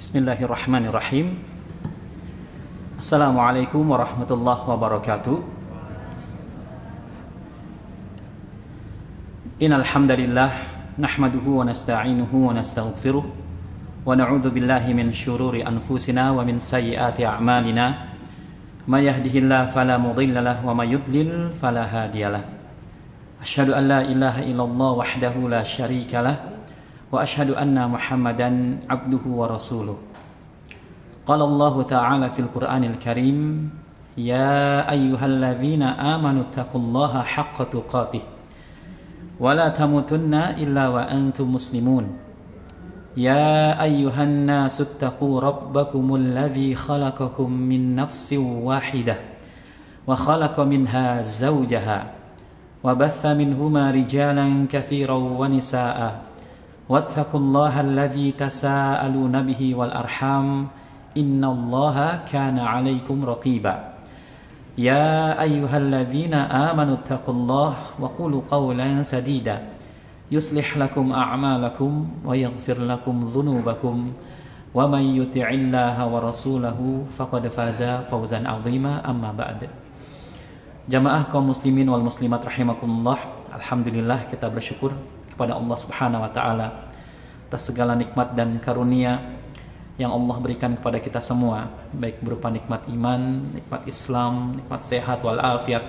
Bismillahirrahmanirrahim. Assalamualaikum warahmatullahi wabarakatuh. Innal hamdalillah nahmaduhu wa nasta'inuhu wa nastaghfiruh wa na'udzu billahi min syururi anfusina wa min sayyiati a'malina. May yahdihillahu fala mudilla lahu wa may yudlil fala hadiyalah. Asyhadu an la ilaha illallah wahdahu la syarikalah wa asyhadu anna Muhammadan abduhu wa rasuluh. Qala Allah ta'ala fil Qur'anil Karim, ya ayyuhalladzina amanu taqullaha haqqa tuqatih wa la tamutunna illa wa antum muslimun. Ya ayyuhan nasu ittaqu rabbakumul ladzi khalaqakum min nafsin wahidah wa khalaqa minha zawjaha wa batha minhuma rijalan katsiran wa nisaa'a wattaqullaha alladzi tasaaluna bihi wal arham innallaha kana 'alaikum raqiba. Ya ayyuhalladzina amanu taqullaha wa qulu qawlan sadida yuslih lakum a'malakum wa yaghfir lakum dhunubakum wa may yuti'illaha wa rasulahu faqad faza fawzan 'azima. Amma ba'd. Jamaah kaum muslimin wal muslimat rahimakumullah, alhamdulillah kita bersyukur kepada Allah Subhanahu wa taala atas segala nikmat dan karunia yang Allah berikan kepada kita semua, baik berupa nikmat iman, nikmat Islam, nikmat sehat wal afiat.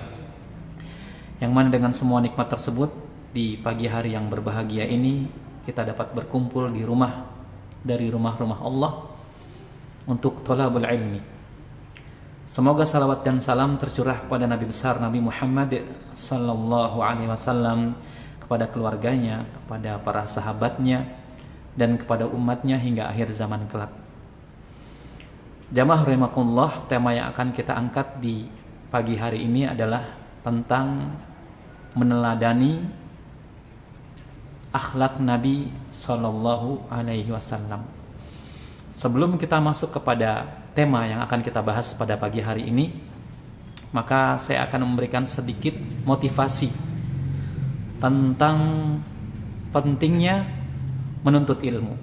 Yang mana dengan semua nikmat tersebut di pagi hari yang berbahagia ini kita dapat berkumpul di rumah dari rumah-rumah Allah untuk thalabul ilmi. Semoga salawat dan salam tercurah kepada Nabi besar Nabi Muhammad sallallahu alaihi wasallam, kepada keluarganya, kepada para sahabatnya, dan kepada umatnya hingga akhir zaman kelak. Jamaah rahimakumullah, tema yang akan kita angkat di pagi hari ini adalah tentang meneladani akhlak Nabi sallallahu alaihi wasallam. Sebelum kita masuk kepada tema yang akan kita bahas pada pagi hari ini, maka saya akan memberikan sedikit motivasi tentang pentingnya menuntut ilmu.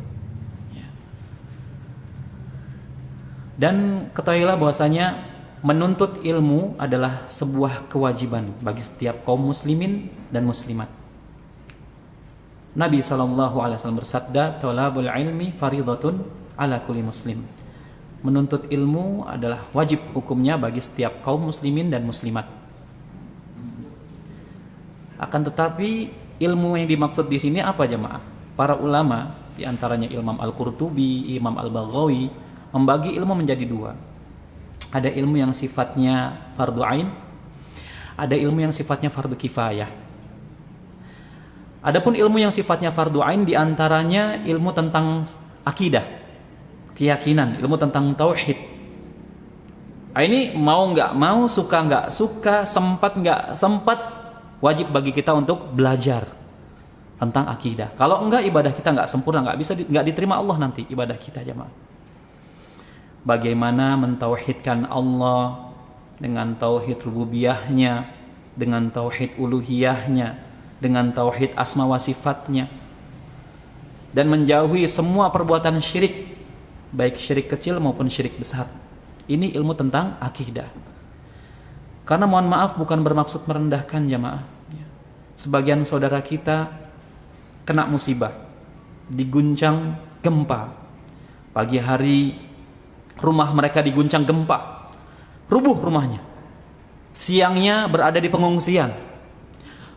Dan ketahuilah bahwasanya menuntut ilmu adalah sebuah kewajiban bagi setiap kaum muslimin dan muslimat. Nabi SAW bersabda, "Thalabul ilmi faridatun ala kulli muslim." Menuntut ilmu adalah wajib hukumnya bagi setiap kaum muslimin dan muslimat. Akan tetapi ilmu yang dimaksud di sini apa jemaah? Para ulama, di antaranya Imam Al-Qurtubi, Imam Al-Baghawi, membagi ilmu menjadi dua. Ada ilmu yang sifatnya fardu ain, ada ilmu yang sifatnya fardu kifayah. Adapun ilmu yang sifatnya fardu ain di antaranya ilmu tentang akidah, keyakinan, ilmu tentang tauhid. Ini mau nggak mau, suka nggak suka, sempat nggak sempat, wajib bagi kita untuk belajar tentang akidah. Kalau enggak, ibadah kita enggak sempurna, enggak diterima Allah nanti ibadah kita, jemaah. Bagaimana mentauhidkan Allah dengan tauhid rububiyahnya, dengan tauhid uluhiyahnya, dengan tauhid asma wa sifatnya, dan menjauhi semua perbuatan syirik, baik syirik kecil maupun syirik besar. Ini ilmu tentang akidah. Karena mohon maaf, bukan bermaksud merendahkan jamaah. Sebagian saudara kita kena musibah, diguncang gempa. Pagi hari rumah mereka diguncang gempa, rubuh rumahnya. Siangnya berada di pengungsian.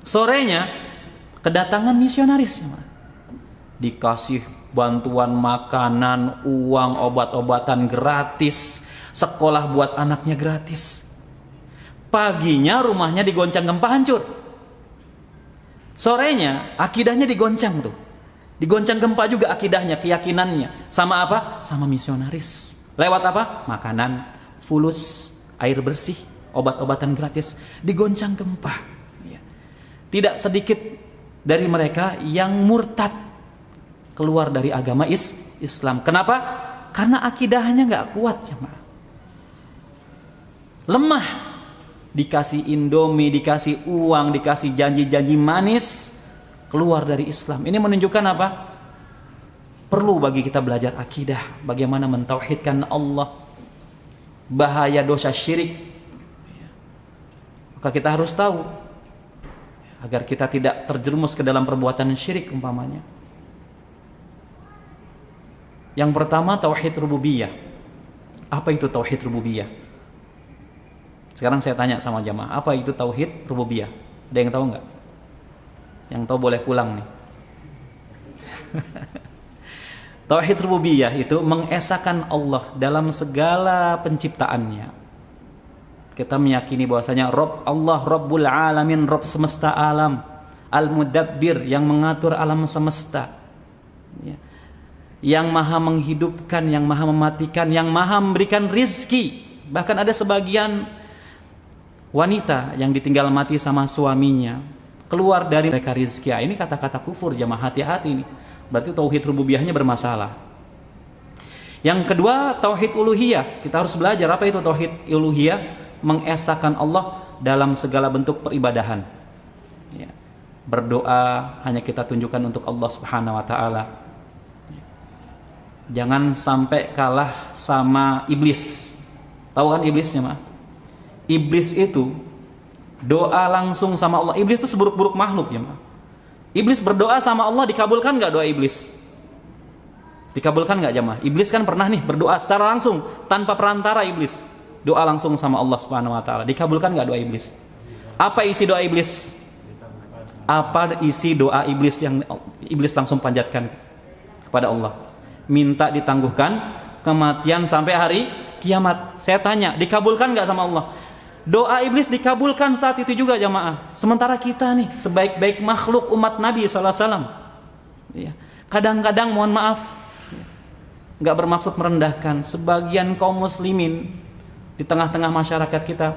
Sorenya kedatangan misionaris, jamaah. Dikasih bantuan makanan, uang, obat-obatan gratis, sekolah buat anaknya gratis. Paginya rumahnya digoncang gempa, hancur. Sorenya akidahnya digoncang tuh. Digoncang gempa juga akidahnya, keyakinannya. Sama apa? Sama misionaris. Lewat apa? Makanan, fulus, air bersih, obat-obatan gratis. Digoncang gempa. Tidak sedikit dari mereka yang murtad, keluar dari agama Islam. Kenapa? Karena akidahnya gak kuat, jemaah. Lemah. Dikasih Indomie, dikasih uang, dikasih janji-janji manis, keluar dari Islam. Ini menunjukkan apa? Perlu bagi kita belajar akidah, bagaimana mentauhidkan Allah, bahaya dosa syirik. Maka kita harus tahu agar kita tidak terjerumus ke dalam perbuatan syirik umpamanya. Yang pertama, tauhid rububiyah. Apa itu tauhid rububiyah? Sekarang saya tanya sama jamaah, apa itu tauhid rububiyah? Ada yang tahu nggak? Yang tahu boleh pulang nih. Tauhid rububiyah itu mengesahkan Allah dalam segala penciptaannya. Kita meyakini bahwasanya Rabb Allah Rabbul Alamin, Rabb semesta alam, Al-Mudabbir yang mengatur alam semesta, ya, yang maha menghidupkan, yang maha mematikan, yang maha memberikan rizki. Bahkan ada sebagian wanita yang ditinggal mati sama suaminya, keluar dari mereka rizki. Ini kata-kata kufur, jamaah, hati-hati ini. Berarti tauhid rububiyahnya bermasalah. Yang kedua, tauhid uluhiyah. Kita harus belajar apa itu tauhid uluhiyah. Mengesahkan Allah dalam segala bentuk peribadahan, ya. Berdoa hanya kita tunjukkan untuk Allah Subhanahu wa ta'ala. Jangan sampai kalah sama iblis. Tahu kan iblisnya, mah? Iblis itu doa langsung sama Allah. Iblis itu seburuk-buruk makhluk, ya, mah. Iblis berdoa sama Allah, dikabulkan nggak doa iblis? Dikabulkan nggak, jamaah? Iblis kan pernah nih berdoa secara langsung tanpa perantara iblis. Doa langsung sama Allah Subhanahu wa ta'ala. Dikabulkan nggak doa iblis? Apa isi doa iblis? Apa isi doa iblis yang iblis langsung panjatkan kepada Allah? Minta ditangguhkan kematian sampai hari kiamat. Saya tanya, dikabulkan nggak sama Allah? Doa iblis dikabulkan saat itu juga, jamaah. Sementara kita nih sebaik-baik makhluk umat Nabi SAW, ya, kadang-kadang mohon maaf, nggak bermaksud merendahkan, sebagian kaum muslimin di tengah-tengah masyarakat kita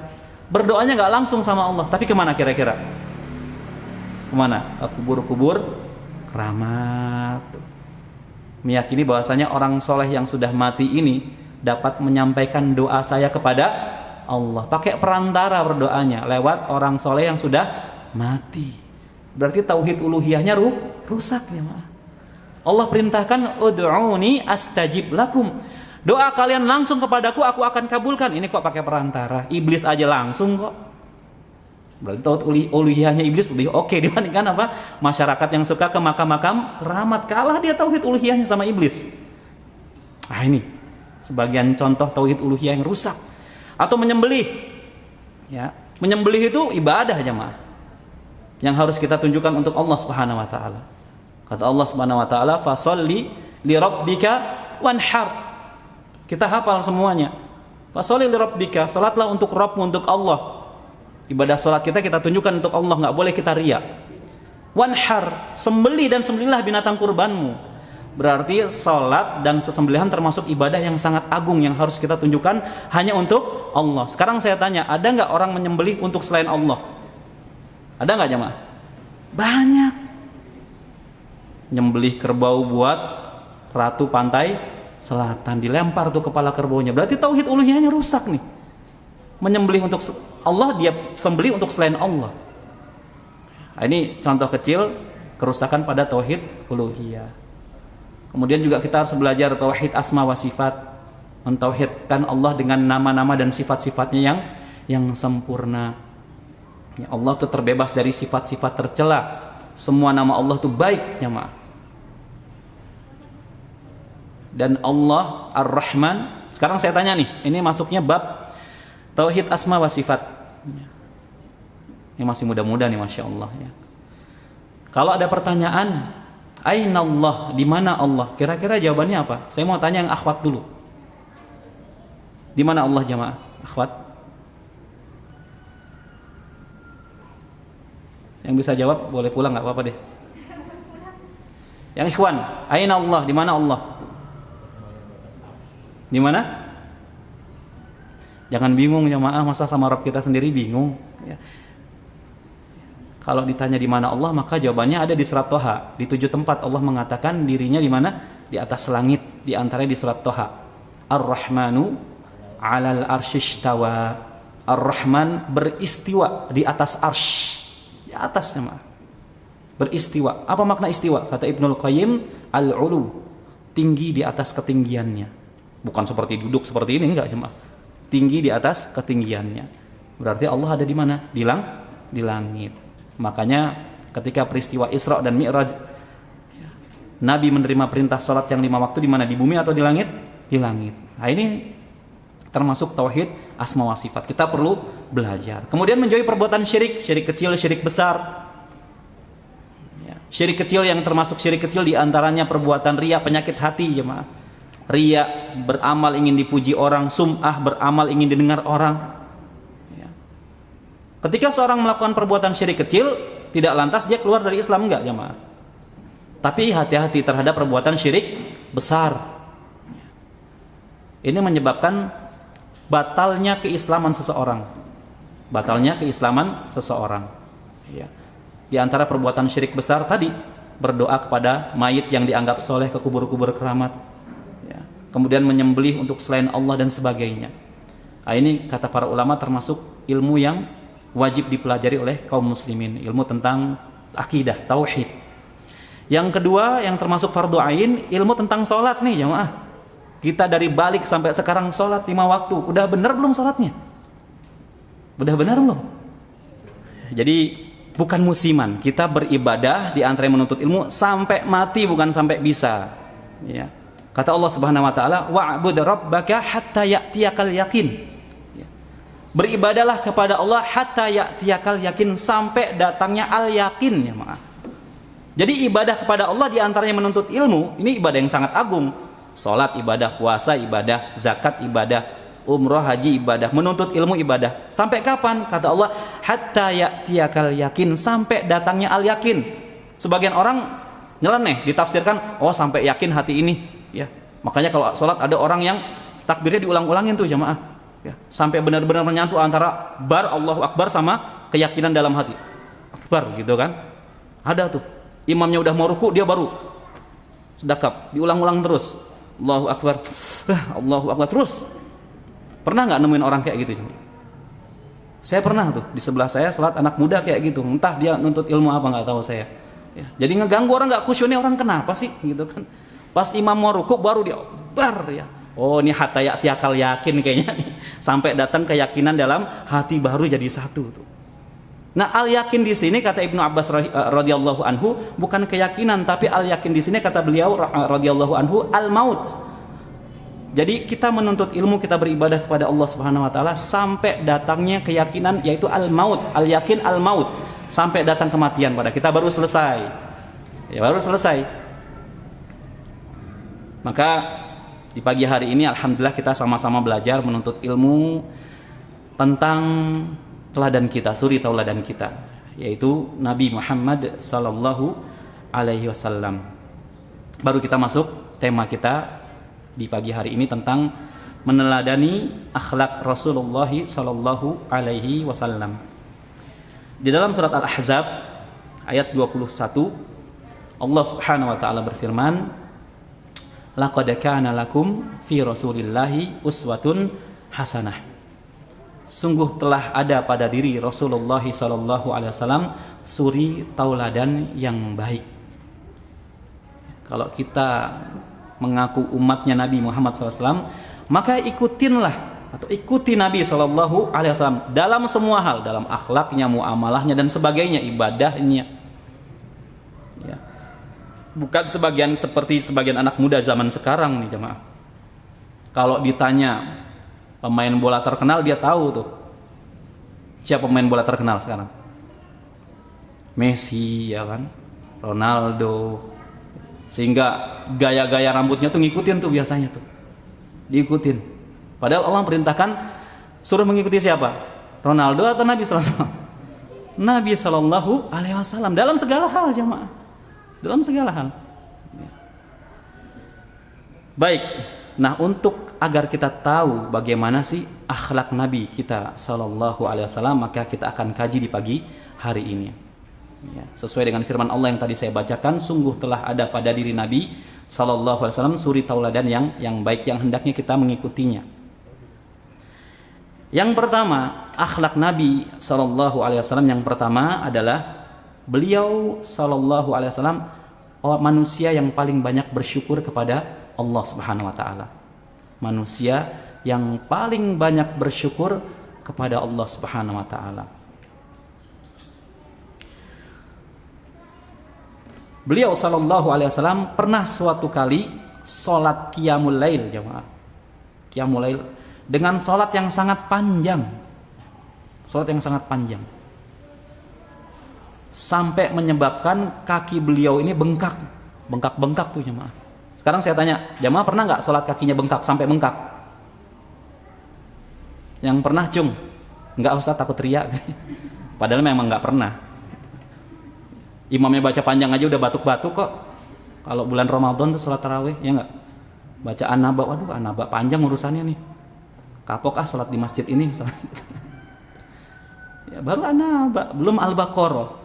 berdoanya nggak langsung sama Allah, tapi kemana kira-kira? Kemana? Ke kubur-kubur keramat. Meyakini bahwasanya orang soleh yang sudah mati ini dapat menyampaikan doa saya kepada Allah. Pakai perantara berdoanya lewat orang soleh yang sudah mati. Berarti tauhid uluhiyahnya rusak, ya, maaf. Allah perintahkan ud'uni astajib lakum. Doa kalian langsung kepadaku, aku akan kabulkan. Ini kok pakai perantara? Iblis aja langsung kok. Berarti tauhid uluhiyahnya iblis lebih oke dibandingkan apa? Masyarakat yang suka ke makam-makam keramat, kalah dia tauhid uluhiyahnya sama iblis. Ini sebagian contoh tauhid uluhiyah yang rusak. Atau menyembelih. Ya, menyembelih itu ibadah, jemaah. Yang harus kita tunjukkan untuk Allah Subhanahu wa taala. Kata Allah Subhanahu wa taala, "Fasholli li rabbika wanhar." Kita hafal semuanya. Fasholli li rabbika, salatlah untuk Rabbmu, untuk Allah. Ibadah salat kita tunjukkan untuk Allah, enggak boleh kita riya. Wanhar, sembelih dan sembelihlah binatang kurbanmu. Berarti salat dan sesembelihan termasuk ibadah yang sangat agung yang harus kita tunjukkan hanya untuk Allah. Sekarang saya tanya, ada enggak orang menyembelih untuk selain Allah? Ada enggak, jemaah? Banyak. Nyembelih kerbau buat ratu pantai selatan, dilempar tuh kepala kerbaunya. Berarti tauhid uluhiyahnya rusak nih. Menyembelih untuk Allah, dia sembelih untuk selain Allah. Ini contoh kecil kerusakan pada tauhid uluhiyah. Kemudian juga kita harus belajar tauhid asma wa sifat, mentauhidkan Allah dengan nama-nama dan sifat-sifatnya yang sempurna. Ya, Allah itu terbebas dari sifat-sifat tercela. Semua nama Allah itu baik, jemaah. Dan Allah Ar-Rahman. Sekarang saya tanya nih, ini masuknya bab tauhid asma wa sifat. Ini masih muda-muda nih, masya Allah, ya. Kalau ada pertanyaan, Aina Allah, di mana Allah? Kira-kira jawabannya apa? Saya mau tanya yang akhwat dulu. Di mana Allah, jemaah? Akhwat? Yang bisa jawab boleh pulang, nggak apa-apa deh. Yang ikhwan, Aina Allah, di mana Allah? Di mana? Jangan bingung, jemaah, masa sama Rabb kita sendiri bingung, ya. Kalau ditanya di mana Allah, maka jawabannya ada di surat Toha. Di 7 tempat Allah mengatakan dirinya di mana? Di atas langit. Di antaranya di surat Toha. Ar-Rahmanu 'alal arsyistawa. Ar-Rahman beristiwa di atas arsy. Di atasnya, beristiwa. Apa makna istiwa? Kata Ibnul Qayyim, al-ulu tinggi di atas ketinggiannya. Bukan seperti duduk seperti ini, enggak jemaah. Tinggi di atas ketinggiannya. Berarti Allah ada di mana? Di langit. Makanya ketika peristiwa Isra dan Mi'raj, Nabi menerima perintah salat yang 5 waktu di mana? Di bumi atau di langit? Di langit. Nah, ini termasuk tauhid asma wa sifat. Kita perlu belajar. Kemudian menjauhi perbuatan syirik, syirik kecil, syirik besar. Ya, syirik kecil yang termasuk syirik kecil diantaranya perbuatan riya, penyakit hati jemaah. Riya, beramal ingin dipuji orang, sum'ah, beramal ingin didengar orang. Ya. Ketika seorang melakukan perbuatan syirik kecil, tidak lantas dia keluar dari Islam, enggak jemaah. Tapi hati-hati terhadap perbuatan syirik besar. Ini menyebabkan batalnya keislaman seseorang. Batalnya keislaman seseorang. Ya. Di antara perbuatan syirik besar tadi, berdoa kepada mayit yang dianggap soleh ke kubur-kubur keramat. Ya. Kemudian menyembelih untuk selain Allah dan sebagainya. Nah, ini kata para ulama termasuk ilmu yang wajib dipelajari oleh kaum muslimin. Ilmu tentang akidah, tauhid. Yang kedua yang termasuk fardu ain, ilmu tentang sholat nih jemaah. Kita dari balik sampai sekarang sholat 5 waktu. Udah benar belum sholatnya? Udah benar belum? Jadi bukan musiman. Kita beribadah di antara menuntut ilmu sampai mati, bukan sampai bisa. Ya. Kata Allah Subhanahu Wa Taala, wa'bud rabbaka hatta ya'tiyakal yakin. Ya. Beribadalah kepada Allah hatta ya'tiyakal yakin, sampai datangnya al yakin ya maaf. Jadi ibadah kepada Allah di antaranya menuntut ilmu. Ini ibadah yang sangat agung. Salat ibadah, puasa ibadah, zakat ibadah, umroh haji ibadah, menuntut ilmu ibadah. Sampai kapan? Kata Allah, hatta ya'tiyakal yakin, sampai datangnya al yakin. Sebagian orang nyeleneh ditafsirkan, oh sampai yakin hati ini, ya. Makanya kalau salat ada orang yang takbirnya diulang-ulangin tuh jamaah, ya. Sampai benar-benar menyatu antara bar Allahu Akbar sama keyakinan dalam hati. Akbar gitu kan? Ada tuh. Imamnya udah mau ruku, dia baru sedekap, diulang-ulang terus. Allahu Akbar, Allahu Akbar terus. Pernah nggak nemuin orang kayak gitu? Saya pernah tuh, di sebelah saya salat anak muda kayak gitu. Entah dia nuntut ilmu apa nggak tahu saya. Ya, jadi ngeganggu orang, nggak khusyuk, orang kenapa sih? Gitu kan? Pas imam mau rukuk baru dia bar ya. Oh ini hatta ya'tiyakal yakin kayaknya nih. Sampai datang keyakinan dalam hati baru jadi satu tuh. Nah al yakin di sini kata Ibnu Abbas radhiyallahu anhu bukan keyakinan, tapi al yakin di sini kata beliau radhiyallahu anhu al maut. Jadi kita menuntut ilmu, kita beribadah kepada Allah Subhanahu Wa Taala sampai datangnya keyakinan, yaitu al maut, al yakin al maut, sampai datang kematian pada kita baru selesai. Ya baru selesai. Maka di pagi hari ini alhamdulillah kita sama-sama belajar menuntut ilmu tentang teladan kita, suri tauladan kita, yaitu Nabi Muhammad sallallahu alaihi wasallam. Baru kita masuk tema kita di pagi hari ini tentang meneladani akhlak Rasulullah sallallahu alaihi wasallam. Di dalam surat Al-Ahzab ayat 21 Allah Subhanahu wa taala berfirman, laqad kana lakum fi Rasulillahi uswatun hasanah. Sungguh telah ada pada diri Rasulullah SAW suri tauladan yang baik. Kalau kita mengaku umatnya Nabi Muhammad SAW, maka ikutinlah atau ikuti Nabi SAW dalam semua hal, dalam akhlaknya, muamalahnya dan sebagainya, ibadahnya. Ya. Bukan seperti sebagian anak muda zaman sekarang nih jemaah. Kalau ditanya pemain bola terkenal, dia tahu tuh siapa pemain bola terkenal sekarang. Messi ya kan, Ronaldo. Sehingga gaya-gaya rambutnya tuh ngikutin tuh biasanya tuh. Diikutin. Padahal Allah perintahkan suruh mengikuti siapa? Ronaldo atau Nabi sallallahu alaihi wasallam? Nabi sallallahu alaihi wasallam dalam segala hal jemaah. Dalam segala hal. Baik. Nah, untuk agar kita tahu bagaimana sih akhlak Nabi kita sallallahu alaihi wasallam, maka kita akan kaji di pagi hari ini. Ya, sesuai dengan firman Allah yang tadi saya bacakan, sungguh telah ada pada diri Nabi sallallahu alaihi wasallam suri tauladan yang baik, yang hendaknya kita mengikutinya. Yang pertama, akhlak Nabi sallallahu alaihi wasallam yang pertama adalah beliau sallallahu alaihi wasallam manusia yang paling banyak bersyukur kepada Allah Subhanahu wa taala. Manusia yang paling banyak bersyukur kepada Allah Subhanahu wa taala. Beliau sallallahu alaihi wasallam pernah suatu kali salat qiyamul lail, jemaah. Qiyamul lail dengan salat yang sangat panjang. Salat yang sangat panjang. Sampai menyebabkan kaki beliau ini bengkak. Bengkak-bengkak tuh, jemaah. Sekarang saya tanya, jemaah pernah enggak salat kakinya bengkak sampai bengkak? Yang pernah, Cung? Enggak, Ustaz, takut riak. Padahal memang enggak pernah. Imamnya baca panjang aja udah batuk-batuk kok. Kalau bulan Ramadan tuh salat tarawih, ya enggak? Baca An-Naba, waduh An-Naba panjang urusannya nih. Kapok salat di masjid ini. Ya, baru An-Naba, belum Al-Baqarah.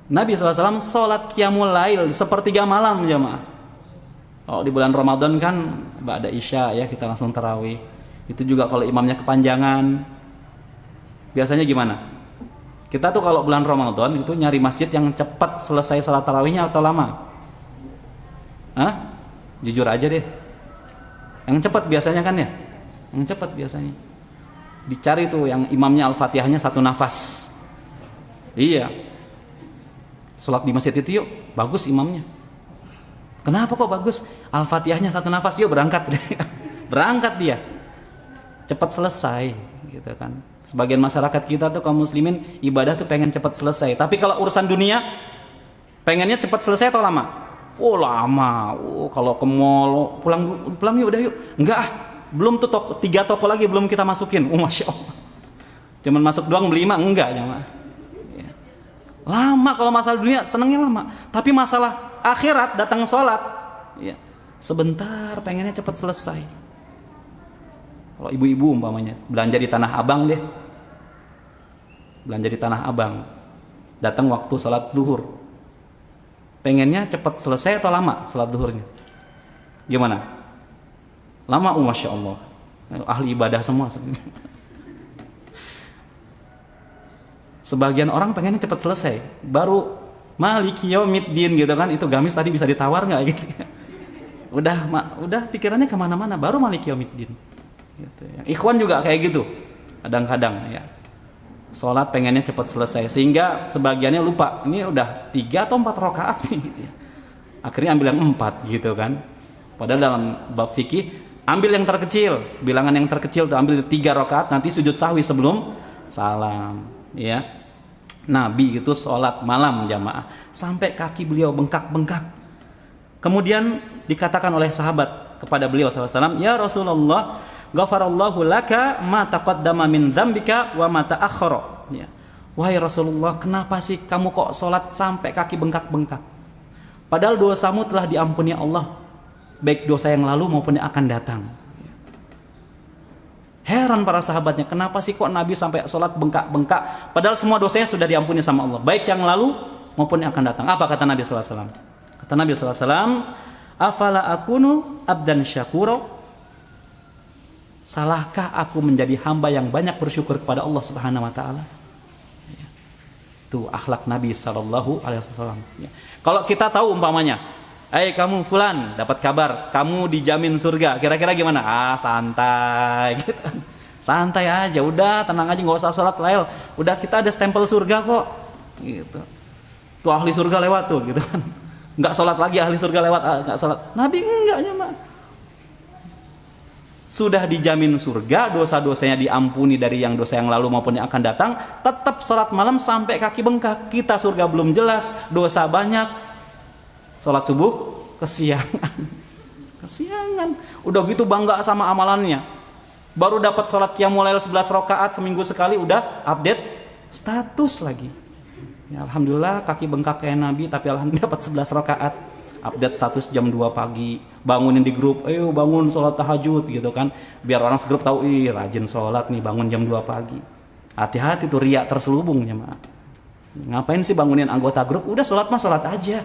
Nabi SAW salat qiyamul lail sepertiga malam, jemaah. Kalau di bulan Ramadan kan ba'da Isya ya kita langsung tarawih. Itu juga kalau imamnya kepanjangan. Biasanya gimana? Kita tuh kalau bulan Ramadan itu nyari masjid yang cepat selesai salat tarawihnya atau lama? Hah? Jujur aja deh. Yang cepat biasanya kan ya? Yang cepat biasanya. Dicari tuh yang imamnya Al-Fatihahnya satu nafas. Iya. Salat di masjid itu yuk, bagus imamnya. Kenapa kok bagus? Al-Fatihahnya satu nafas, yuk berangkat. Berangkat dia. Cepat selesai gitu kan. Sebagian masyarakat kita tuh kaum muslimin ibadah tuh pengen cepat selesai. Tapi kalau urusan dunia pengennya cepat selesai atau lama? Oh lama. Oh kalau ke mall pulang yuk udah yuk. Enggak ah. Belum tuh 3 toko lagi belum kita masukin. Oh Masya Allah. Cuman masuk doang beli mah enggak ya mah. Lama kalau masalah dunia senengnya lama. Tapi masalah akhirat datang sholat ya, sebentar pengennya cepat selesai. Kalau ibu-ibu umpamanya belanja di Tanah Abang deh, belanja di Tanah Abang, datang waktu sholat zuhur, pengennya cepat selesai atau lama sholat zuhurnya? Gimana? Lama, Masya Allah, ahli ibadah semua. Sebagian orang pengennya cepat selesai, baru Maliki Yaumiddin gitu kan, itu gamis tadi bisa ditawar nggak gitu? Udah pikirannya kemana-mana, baru Maliki Yaumiddin. Gitu ya. Ikhwan juga kayak gitu kadang-kadang ya, sholat pengennya cepat selesai sehingga sebagiannya lupa ini udah 3 atau 4 rakaat nih gitu ya. Akhirnya ambil yang 4 gitu kan, padahal dalam bab fikih ambil yang terkecil, bilangan yang terkecil tuh ambil 3 rakaat, nanti sujud sahwi sebelum salam ya. Nabi itu sholat malam jamaah sampai kaki beliau bengkak-bengkak. Kemudian dikatakan oleh sahabat kepada beliau SAW, ya Rasulullah, ghafarallahu laka ma taqaddama min dzambika wa ma ta'akhkhara. Ya. Wahai Rasulullah, kenapa sih kamu kok sholat sampai kaki bengkak-bengkak? Padahal dosamu telah diampuni Allah, baik dosa yang lalu maupun yang akan datang. Heran para sahabatnya, kenapa sih kok Nabi sampai sholat bengkak-bengkak? Padahal semua dosanya sudah diampuni sama Allah, baik yang lalu maupun yang akan datang. Apa kata Nabi SAW? Kata Nabi SAW, afala akunu abdan syakuro? Salahkah aku menjadi hamba yang banyak bersyukur kepada Allah Subhanahu Wa Taala? Itu akhlak Nabi SAW. Kalau kita tahu umpamanya, kamu fulan dapat kabar kamu dijamin surga, kira-kira gimana? Santai gitu. Santai aja, udah tenang aja, nggak usah sholat lail, udah kita ada stempel surga kok gitu. Tuh ahli surga lewat tuh gitu kan, nggak sholat lagi ahli surga lewat, nggak sholat. Nabi enggaknya mah sudah dijamin surga, dosa-dosanya diampuni dari yang dosa yang lalu maupun yang akan datang, tetap sholat malam sampai kaki bengkak. Kita surga belum jelas, dosa banyak, sholat subuh kesiangan. Udah gitu bangga sama amalannya, baru dapat sholat qiyamul lail 11 rakaat seminggu sekali, udah update status lagi ya, alhamdulillah kaki bengkak kayak Nabi, tapi alhamdulillah dapat 11 rakaat, update status jam 2 pagi, bangunin di grup, ayo bangun sholat tahajud gitu kan, biar orang segrup tahu, rajin sholat nih, bangun jam 2 pagi. Hati-hati tuh riak terselubung ya, ngapain sih bangunin anggota grup, udah sholat mah sholat aja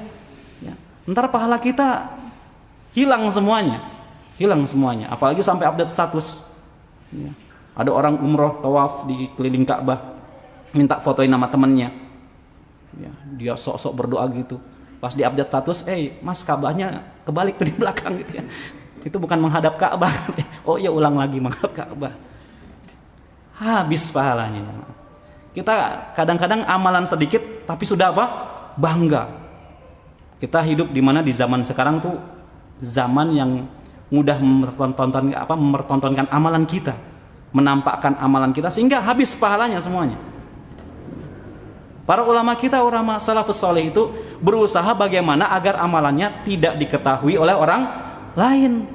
ya. Ntar pahala kita hilang semuanya, apalagi sampai update status ya. Ada orang umroh tawaf di keliling Ka'bah, minta fotoin nama temannya ya, dia sok-sok berdoa gitu, Pas di update status, mas Ka'bahnya kebalik tuh di belakang gitu ya. Itu bukan menghadap Ka'bah. Oh iya, ulang lagi menghadap Ka'bah. Habis pahalanya. Kita kadang-kadang amalan sedikit tapi sudah apa? Bangga. Kita hidup di mana di zaman sekarang tuh zaman yang mudah mempertontonkan amalan kita, menampakkan amalan kita sehingga habis pahalanya semuanya. Para ulama kita, ulama salafus soleh itu berusaha bagaimana agar amalannya tidak diketahui oleh orang lain.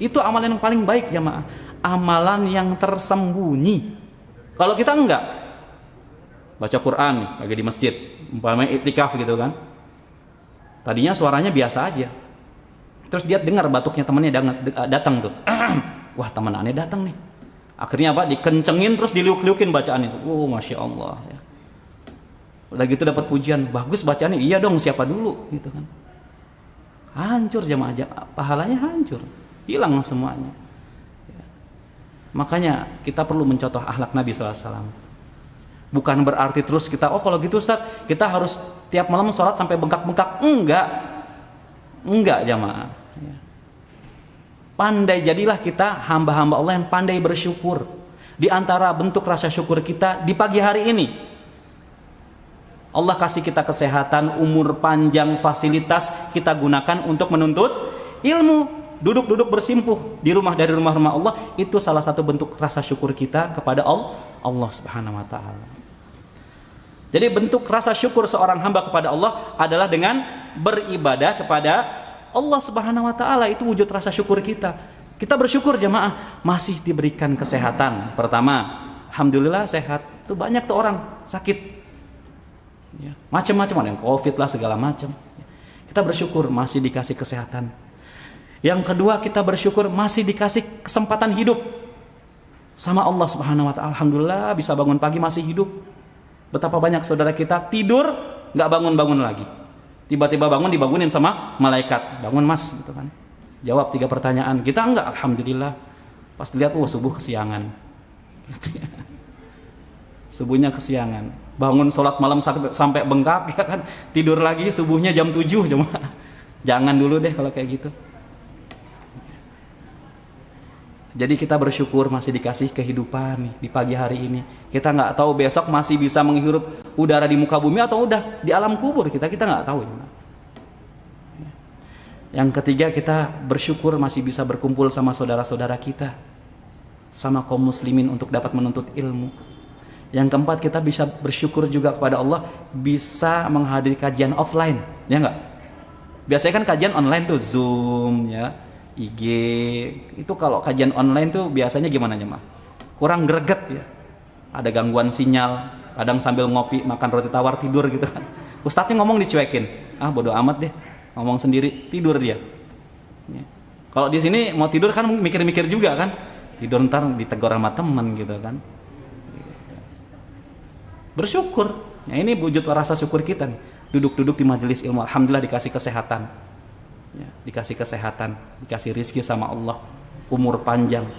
Itu amalan yang paling baik jamaah, amalan yang tersembunyi. Kalau kita enggak baca Quran lagi di masjid, umpamanya iktikaf gitu kan, tadinya suaranya biasa aja, terus dia dengar batuknya temannya datang tuh, wah teman aneh datang nih, akhirnya apa, dikencengin terus diliuk-liukin bacaannya. Masya Allah ya. Udah gitu dapat pujian, bagus bacaannya, iya dong siapa dulu gitu kan. Hancur jamaah, pahalanya hancur, hilang semuanya. Makanya kita perlu mencontoh akhlak Nabi SAW. Bukan berarti terus kita, kalau gitu Ustaz, kita harus tiap malam sholat sampai bengkak-bengkak. Enggak jamaah. Pandai jadilah kita hamba-hamba Allah yang pandai bersyukur. Di antara bentuk rasa syukur kita di pagi hari ini, Allah kasih kita kesehatan, umur panjang, fasilitas kita gunakan untuk menuntut ilmu. Duduk-duduk bersimpuh di rumah dari rumah-rumah Allah, itu salah satu bentuk rasa syukur kita kepada Allah Subhanahu wa taala. Jadi bentuk rasa syukur seorang hamba kepada Allah adalah dengan beribadah kepada Allah Subhanahu wa taala. Itu wujud rasa syukur kita. Kita bersyukur jamaah masih diberikan kesehatan. Pertama, alhamdulillah sehat. Tuh banyak tuh orang sakit. Ya, macam-macam, ada yang Covid lah segala macam. Kita bersyukur masih dikasih kesehatan. Yang kedua, kita bersyukur masih dikasih kesempatan hidup sama Allah Subhanahu wa taala. Alhamdulillah bisa bangun pagi masih hidup. Betapa banyak saudara kita tidur nggak bangun-bangun lagi. Tiba-tiba bangun dibangunin sama malaikat. Bangun Mas gitu kan. Jawab 3 pertanyaan. Kita enggak, alhamdulillah. Pas lihat subuh kesiangan. Subuhnya kesiangan. Bangun sholat malam sampai bengkak ya kan. Tidur lagi subuhnya jam 7 jemaah. Jangan dulu deh kalau kayak gitu. Jadi kita bersyukur masih dikasih kehidupan nih di pagi hari ini. Kita nggak tahu besok masih bisa menghirup udara di muka bumi atau udah di alam kubur kita nggak tahu. Yang ketiga, kita bersyukur masih bisa berkumpul sama saudara-saudara kita, sama kaum muslimin untuk dapat menuntut ilmu. Yang keempat, kita bisa bersyukur juga kepada Allah bisa menghadiri kajian offline, ya nggak? Biasanya kan kajian online tuh Zoom ya, IG. Itu kalau kajian online tuh biasanya gimana ya, Mah? Kurang greget ya. Ada gangguan sinyal, kadang sambil ngopi, makan roti tawar, tidur gitu kan. Ustadznya ngomong dicuekin. Bodo amat deh. Ngomong sendiri, tidur dia. Ya. Kalau di sini mau tidur kan mikir-mikir juga kan. Tidur ntar ditegur sama teman gitu kan. Bersyukur. Ya, ini wujud rasa syukur kita nih. Duduk-duduk di majelis ilmu, alhamdulillah dikasih kesehatan. Ya, dikasih kesehatan, dikasih rizki sama Allah, umur panjang.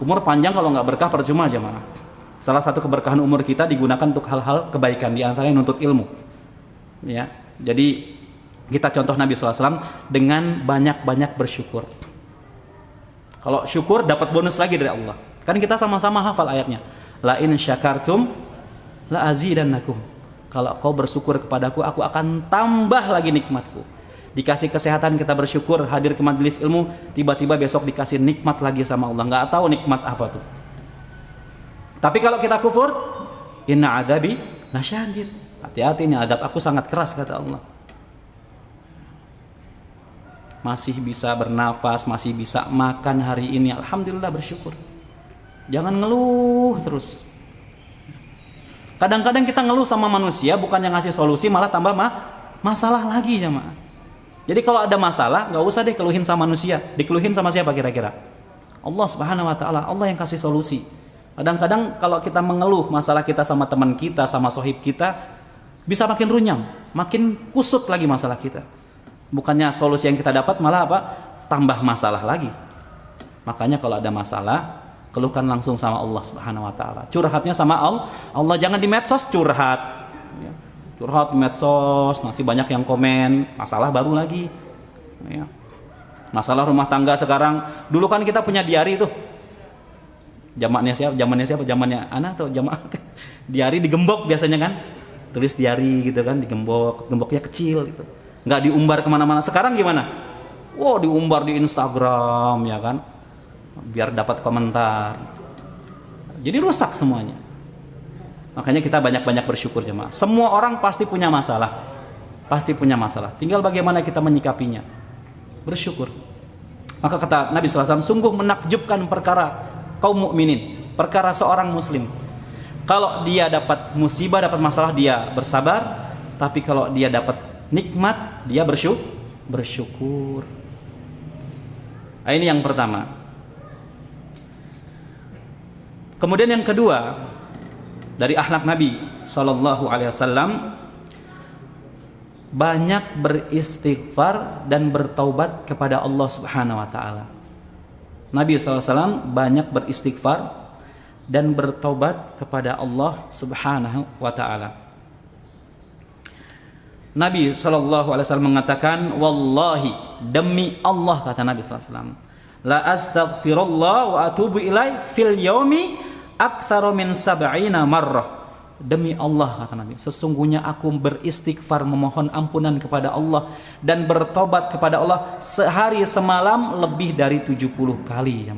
Umur panjang kalau nggak berkah percuma aja mana. Salah satu keberkahan umur kita digunakan untuk hal-hal kebaikan, di antaranya nuntut ilmu. Ya, jadi kita contoh Nabi SAW dengan banyak-banyak bersyukur. Kalau syukur dapat bonus lagi dari Allah. Kan kita sama-sama hafal ayatnya. La in syakartum la azidannakum. Kalau kau bersyukur kepadaku, aku akan tambah lagi nikmatku. Dikasih kesehatan kita bersyukur, hadir ke majelis ilmu, tiba-tiba besok dikasih nikmat lagi sama Allah. Nggak tahu nikmat apa tuh. Tapi kalau kita kufur, inna azabi lasyadid. Hati-hati nih, azab aku sangat keras kata Allah. Masih bisa bernafas, masih bisa makan hari ini, alhamdulillah bersyukur. Jangan ngeluh terus. Kadang-kadang kita ngeluh sama manusia, bukan yang ngasih solusi, malah tambah masalah lagi jemaah. Jadi kalau ada masalah, nggak usah deh keluhin sama manusia. Dikeluhin sama siapa kira-kira? Allah Subhanahu wa taala, Allah yang kasih solusi. Kadang-kadang kalau kita mengeluh masalah kita sama teman kita, sama sohib kita, bisa makin runyam, makin kusut lagi masalah kita. Bukannya solusi yang kita dapat malah apa? Tambah masalah lagi. Makanya kalau ada masalah, keluhkan langsung sama Allah Subhanahu wa taala. Curhatnya sama Allah. Jangan di medsos curhat. curhat di medsos, masih banyak yang komen, masalah baru lagi. Ya. Masalah rumah tangga sekarang, dulu kan kita punya diari tuh. Zamannya siapa? Zamannya Ana atau jamaah? Diari digembok biasanya kan. Tulis diari gitu kan, digembok, gemboknya kecil gitu. Nggak diumbar kemana-mana. Sekarang gimana? Wow, diumbar di Instagram ya kan, biar dapat komentar. Jadi rusak semuanya. Makanya kita banyak-banyak bersyukur jemaah. Semua orang pasti punya masalah. Pasti punya masalah. Tinggal bagaimana kita menyikapinya. Bersyukur. Maka kata Nabi SAW, sungguh menakjubkan perkara kaum mukminin, perkara seorang muslim. Kalau dia dapat musibah, dapat masalah, dia bersabar. Tapi kalau dia dapat nikmat, dia bersyukur. Ini yang pertama. Kemudian yang kedua, dari akhlak Nabi SAW, banyak beristighfar dan bertaubat kepada Allah Subhanahu wa taala. Nabi SAW banyak beristighfar dan bertaubat kepada Allah Subhanahu wa taala. Nabi SAW mengatakan, wallahi, demi Allah, kata Nabi SAW, la astaghfirullah wa atubu ilai fil yaumi aktsara min sab'ina marrah. Demi Allah, kata Nabi, sesungguhnya aku beristighfar, memohon ampunan kepada Allah dan bertobat kepada Allah sehari semalam lebih dari 70 kali.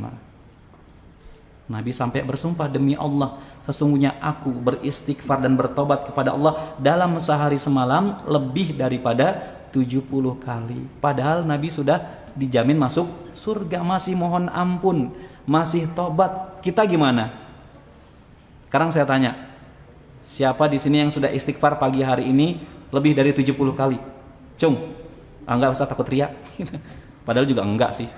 Nabi sampai bersumpah, demi Allah, sesungguhnya aku beristighfar dan bertobat kepada Allah dalam sehari semalam lebih daripada 70 kali. Padahal Nabi sudah dijamin masuk surga, masih mohon ampun, masih tobat. Kita gimana? Sekarang saya tanya, siapa di sini yang sudah istighfar pagi hari ini lebih dari 70 kali? Cung, enggak usah takut riak. Padahal juga enggak sih.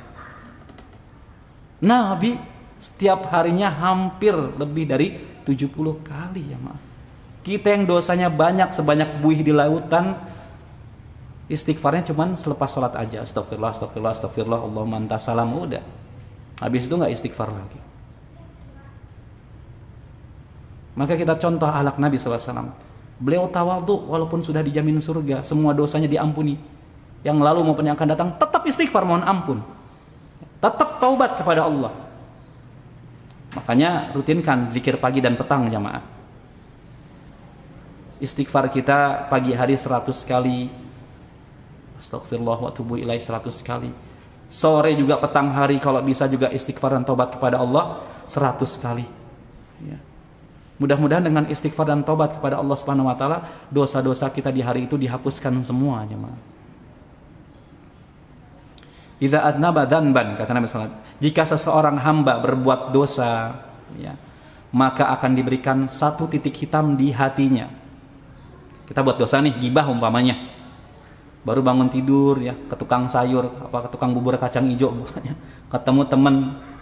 Nabi setiap harinya hampir lebih dari 70 kali ya maaf. Kita yang dosanya banyak sebanyak buih di lautan, istighfarnya cuman selepas sholat aja. Astagfirullah, astagfirullah, astagfirullah, Allahumma anta salam, udah. Habis itu enggak istighfar lagi. Maka kita contoh akhlak Nabi SAW. Beliau tawadhu walaupun sudah dijamin surga, semua dosanya diampuni. Yang lalu maupun yang akan datang tetap istighfar, mohon ampun. Tetap taubat kepada Allah. Makanya rutinkan zikir pagi dan petang jamaah. Istighfar kita pagi hari 100 kali. Astagfirullah wa atubu ilaih 100 kali. Sore juga petang hari kalau bisa juga istighfar dan taubat kepada Allah 100 kali. Ya. Mudah-mudahan dengan istighfar dan taubat kepada Allah Subhanahu wa taala, dosa-dosa kita di hari itu dihapuskan semua jemaah. Idza aznaba dzanban, kata Nabi sallallahu alaihi wasallam, jika seseorang hamba berbuat dosa, ya, maka akan diberikan satu titik hitam di hatinya. Kita buat dosa nih, gibah umpamanya. Baru bangun tidur ya, ke tukang sayur, apa ke tukang bubur kacang hijau bukannya, ketemu teman,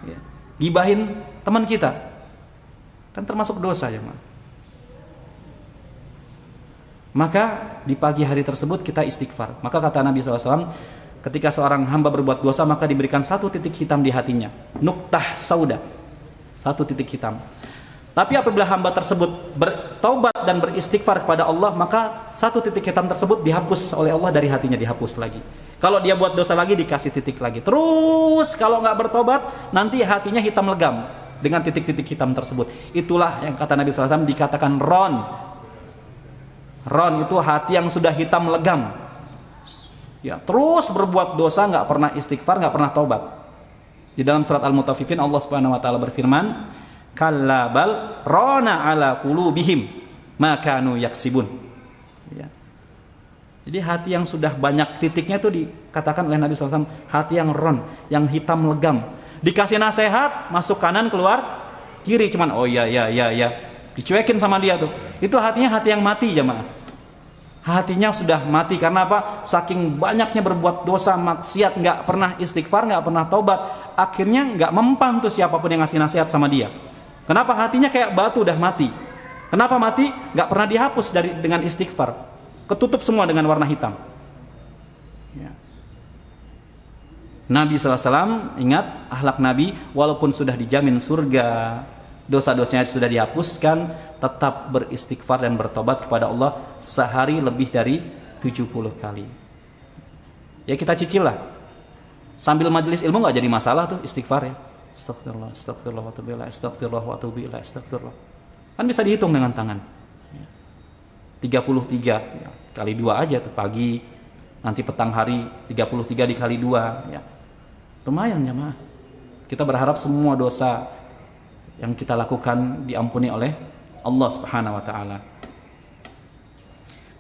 ya, gibahin teman kita. Kan termasuk dosa ya, maka di pagi hari tersebut kita istighfar. Maka kata Nabi SAW, ketika seorang hamba berbuat dosa maka diberikan satu titik hitam di hatinya, nuktah sauda, satu titik hitam. Tapi apabila hamba tersebut bertaubat dan beristighfar kepada Allah, maka satu titik hitam tersebut dihapus oleh Allah dari hatinya, dihapus lagi. Kalau dia buat dosa lagi dikasih titik lagi. Terus kalau nggak bertobat nanti hatinya hitam legam dengan titik-titik hitam tersebut. Itulah yang kata Nabi SAW dikatakan ron. Ron itu hati yang sudah hitam legam. Ya, terus berbuat dosa, nggak pernah istighfar, nggak pernah taubat. Di dalam surat Al-Mutaffifin Allah Subhanahu wa taala berfirman, kalla bal rona ala qulubihim ma kanu yaksibun. Ya. Jadi hati yang sudah banyak titiknya itu dikatakan oleh Nabi SAW hati yang ron, yang hitam legam. Dikasih nasihat, masuk kanan keluar kiri, cuman oh ya, dicuekin sama dia tuh. Itu hatinya hati yang mati jemaah. Hatinya sudah mati karena apa? Saking banyaknya berbuat dosa, maksiat, nggak pernah istighfar, nggak pernah taubat, akhirnya nggak mempan tuh siapapun yang ngasih nasihat sama dia. Kenapa? Hatinya kayak batu udah mati. Kenapa mati? Nggak pernah dihapus dengan istighfar. Ketutup semua dengan warna hitam. Ya. Nabi SAW, ingat akhlak Nabi, walaupun sudah dijamin surga, dosa-dosanya sudah dihapuskan, tetap beristighfar dan bertobat kepada Allah sehari lebih dari 70 kali. Ya kita cicil lah. Sambil majelis ilmu nggak jadi masalah tuh istighfar ya. Astagfirullah, astagfirullah wa atubu ilaih, astagfirullah wa atubu ilaih, astagfirullah. Kan bisa dihitung dengan tangan. 33 ya, kali 2 aja tuh pagi, nanti petang hari 33 dikali 2 ya. Lumayan jemaah. Kita berharap semua dosa yang kita lakukan diampuni oleh Allah Subhanahu wa taala.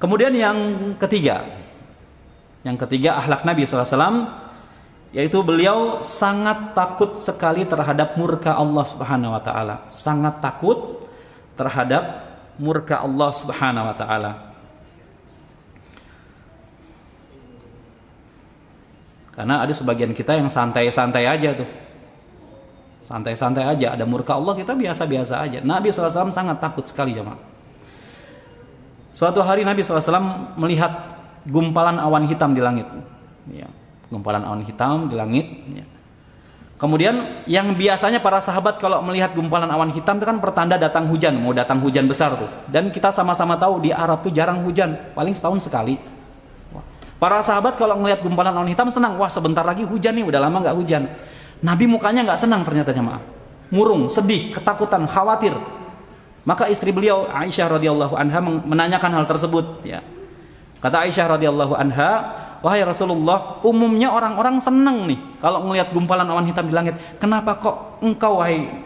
Kemudian yang ketiga akhlak Nabi SAW, yaitu beliau sangat takut sekali terhadap murka Allah Subhanahu wa taala. Sangat takut terhadap murka Allah Subhanahu wa taala. Karena ada sebagian kita yang santai-santai aja tuh. Santai-santai aja, ada murka Allah kita biasa-biasa aja. Nabi SAW sangat takut sekali jemaah. Suatu hari Nabi SAW melihat gumpalan awan hitam di langit. Ya, gumpalan awan hitam di langit. Ya. Kemudian yang biasanya para sahabat kalau melihat gumpalan awan hitam itu kan pertanda datang hujan, mau datang hujan besar tuh. Dan kita sama-sama tahu di Arab tuh jarang hujan, paling setahun sekali. Para sahabat kalau melihat gumpalan awan hitam senang, wah sebentar lagi hujan nih, udah lama nggak hujan. Nabi mukanya nggak senang ternyata jemaah, murung, sedih, ketakutan, khawatir. Maka istri beliau Aisyah radhiyallahu anha menanyakan hal tersebut. Ya. Kata Aisyah radhiyallahu anha, wahai Rasulullah, umumnya orang-orang senang nih kalau melihat gumpalan awan hitam di langit. Kenapa kok engkau wahai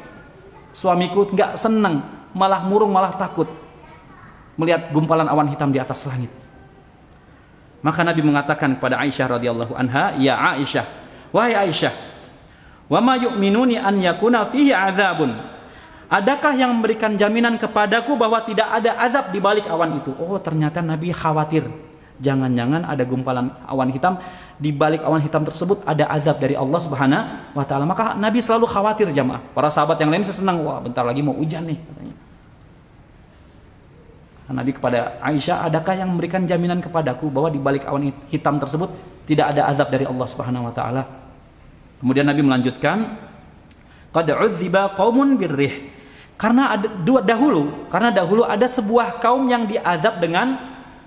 suamiku nggak senang, malah murung, malah takut melihat gumpalan awan hitam di atas langit? Maka Nabi mengatakan kepada Aisyah radhiyallahu anha, ya Aisyah, wahai Aisyah, wa ma yu'minuni an yakuna fihi azabun. Adakah yang memberikan jaminan kepadaku bahwa tidak ada azab di balik awan itu? Oh, ternyata Nabi khawatir. Jangan-jangan ada gumpalan awan hitam, di balik awan hitam tersebut ada azab dari Allah Subhanahu wa taala. Maka Nabi selalu khawatir jamaah. Para sahabat yang lain senang, wah bentar lagi mau hujan nih katanya. Nabi kepada Aisyah, adakah yang memberikan jaminan kepadaku bahwa di balik awan hitam tersebut tidak ada azab dari Allah Subhanahu wa taala? Kemudian Nabi melanjutkan, qad uzziba qaumun birrih. Karena dahulu ada sebuah kaum yang diazab dengan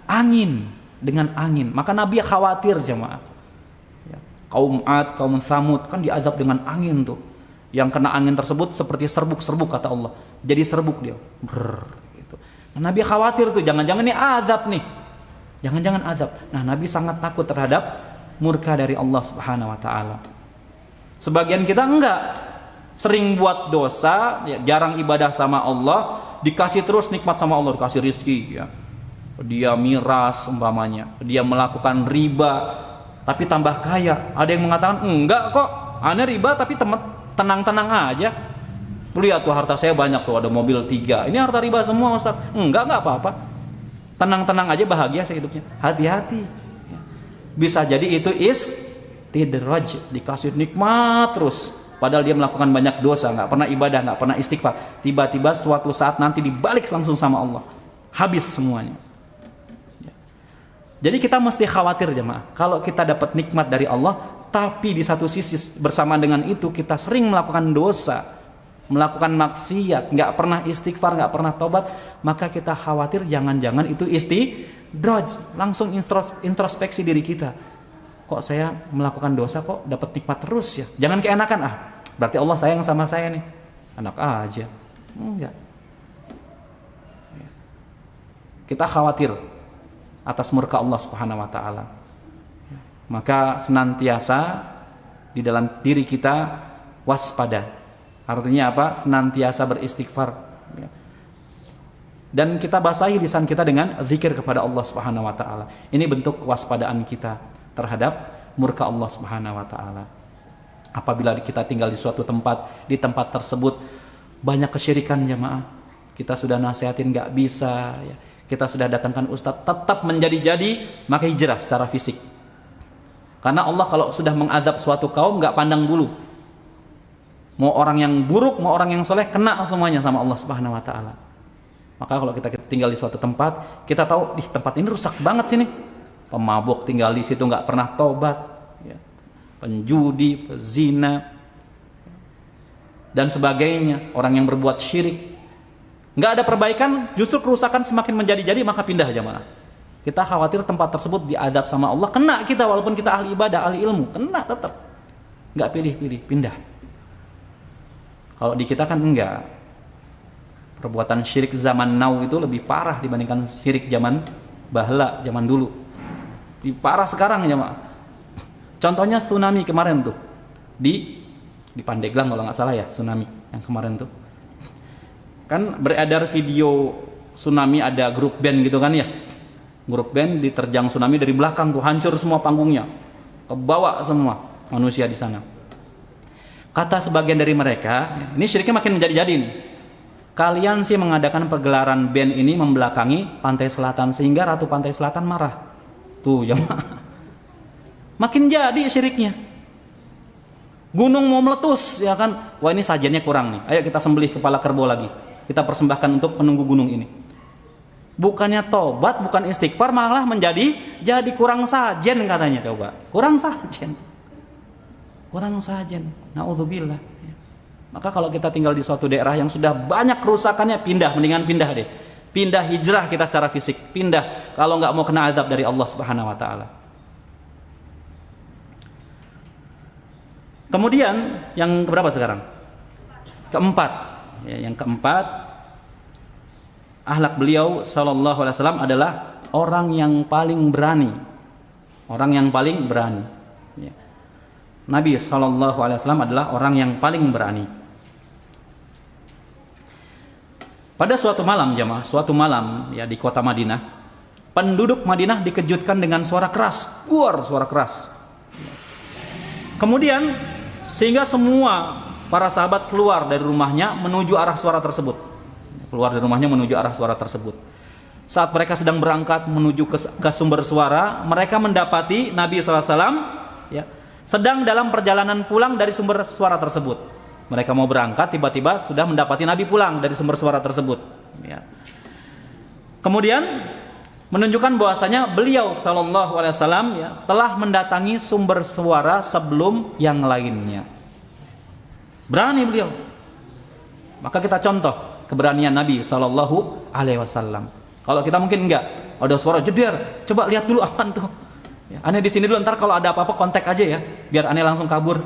angin, Maka Nabi khawatir jemaah. Ya, kaum Ad, kaum Tsamud kan diazab dengan angin tuh. Yang kena angin tersebut seperti serbuk-serbuk kata Allah. Jadi serbuk dia. Gitu. Nah, Nabi khawatir tuh, jangan-jangan ini azab nih. Jangan-jangan azab. Nah, Nabi sangat takut terhadap murka dari Allah Subhanahu wa taala. Sebagian kita enggak, sering buat dosa, ya, jarang ibadah sama Allah, dikasih terus nikmat sama Allah, dikasih rizki, ya. Dia miras umpamanya, dia melakukan riba, tapi tambah kaya. Ada yang mengatakan enggak kok, aneh riba tapi tenang-tenang aja. Lihat tuh harta saya banyak tuh, ada mobil 3. Ini harta riba semua Ustaz. Enggak apa-apa. Tenang-tenang aja, bahagia saya hidupnya. Hati-hati. Bisa jadi itu istidraj, dikasih nikmat terus. Padahal dia melakukan banyak dosa, nggak pernah ibadah, nggak pernah istighfar. Tiba-tiba suatu saat nanti dibalik langsung sama Allah, habis semuanya. Jadi kita mesti khawatir jemaah. Kalau kita dapat nikmat dari Allah, tapi di satu sisi bersamaan dengan itu kita sering melakukan dosa, melakukan maksiat, nggak pernah istighfar, nggak pernah tobat, maka kita khawatir jangan-jangan itu istidraj. Langsung introspeksi diri kita. Kok saya melakukan dosa kok dapat nikmat terus ya? Jangan keenakan, berarti Allah sayang sama saya nih. Enak aja. Enggak. Kita khawatir atas murka Allah Subhanahu wa taala. Maka senantiasa di dalam diri kita waspada. Artinya apa? Senantiasa beristighfar. Dan kita basahi lisan kita dengan zikir kepada Allah Subhanahu wa taala. Ini bentuk kewaspadaan kita terhadap murka Allah Subhanahu wa taala. Apabila kita tinggal di suatu tempat, di tempat tersebut banyak kesyirikan jemaah, kita sudah nasihatin nggak bisa, ya. Kita sudah datangkan ustadz, tetap menjadi-jadi, maka hijrah secara fisik. Karena Allah kalau sudah mengazab suatu kaum nggak pandang bulu, mau orang yang buruk, mau orang yang soleh, kena semuanya sama Allah Subhanahu wa taala. Maka kalau kita tinggal di suatu tempat, kita tahu di tempat ini rusak banget sini. Pemabuk tinggal di situ nggak pernah tobat, ya. Penjudi, pezina, dan sebagainya, orang yang berbuat syirik. Nggak ada perbaikan, justru kerusakan semakin menjadi-jadi, maka pindah jamaah. Kita khawatir tempat tersebut diadab sama Allah, kena kita walaupun kita ahli ibadah, ahli ilmu, kena tetap. Nggak pilih-pilih, pindah. Kalau di kita kan enggak. Perbuatan syirik zaman now itu lebih parah dibandingkan syirik zaman bahla, zaman dulu. Lebih parah sekarang jamaah. Contohnya tsunami kemarin tuh. Di Pandeglang kalau nggak salah ya, tsunami yang kemarin tuh. Kan beredar video tsunami, ada grup band gitu kan ya. Grup band diterjang tsunami dari belakang tuh, hancur semua panggungnya. Kebawa semua manusia di sana. Kata sebagian dari mereka, ini syiriknya makin menjadi-jadi nih. Kalian sih mengadakan pergelaran band ini membelakangi pantai selatan sehingga Ratu Pantai Selatan marah. Tuh jamaah. Makin jadi syiriknya. Gunung mau meletus ya kan. Wah, ini sajiannya kurang nih. Ayo kita sembelih kepala kerbau lagi. Kita persembahkan untuk penunggu gunung ini. Bukannya tobat, bukan istighfar, malah jadi kurang sajen katanya, coba. Kurang sajen. Kurang sajen. Nauzubillah. Maka kalau kita tinggal di suatu daerah yang sudah banyak kerusakannya, pindah, mendingan pindah deh. Pindah, hijrah kita secara fisik, pindah kalau nggak mau kena azab dari Allah Subhanahu wa taala. Kemudian yang keberapa sekarang? Keempat. Ya, yang keempat, akhlak beliau sallallahu alaihi wasallam adalah orang yang paling berani. Orang yang paling berani. Ya. Nabi sallallahu alaihi wasallam adalah orang yang paling berani. Pada suatu malam jamaah, suatu malam ya di kota Madinah, penduduk Madinah dikejutkan dengan suara keras, suara keras. Kemudian sehingga semua para sahabat keluar dari rumahnya menuju arah suara tersebut. Keluar dari rumahnya menuju arah suara tersebut. Saat mereka sedang berangkat menuju ke sumber suara, mereka mendapati Nabi SAW ya, sedang dalam perjalanan pulang dari sumber suara tersebut. Mereka mau berangkat, tiba-tiba sudah mendapati Nabi pulang dari sumber suara tersebut. Ya. Kemudian menunjukkan bahwasanya beliau Shallallahu Alaihi Wasallam ya, telah mendatangi sumber suara sebelum yang lainnya. Berani beliau. Maka kita contoh keberanian Nabi Shallallahu Alaihi Wasallam. Kalau kita mungkin enggak, ada suara jeder, coba lihat dulu apaan tuh. Ya, aneh di sini dulu, ntar kalau ada apa-apa kontak aja ya, biar aneh langsung kabur.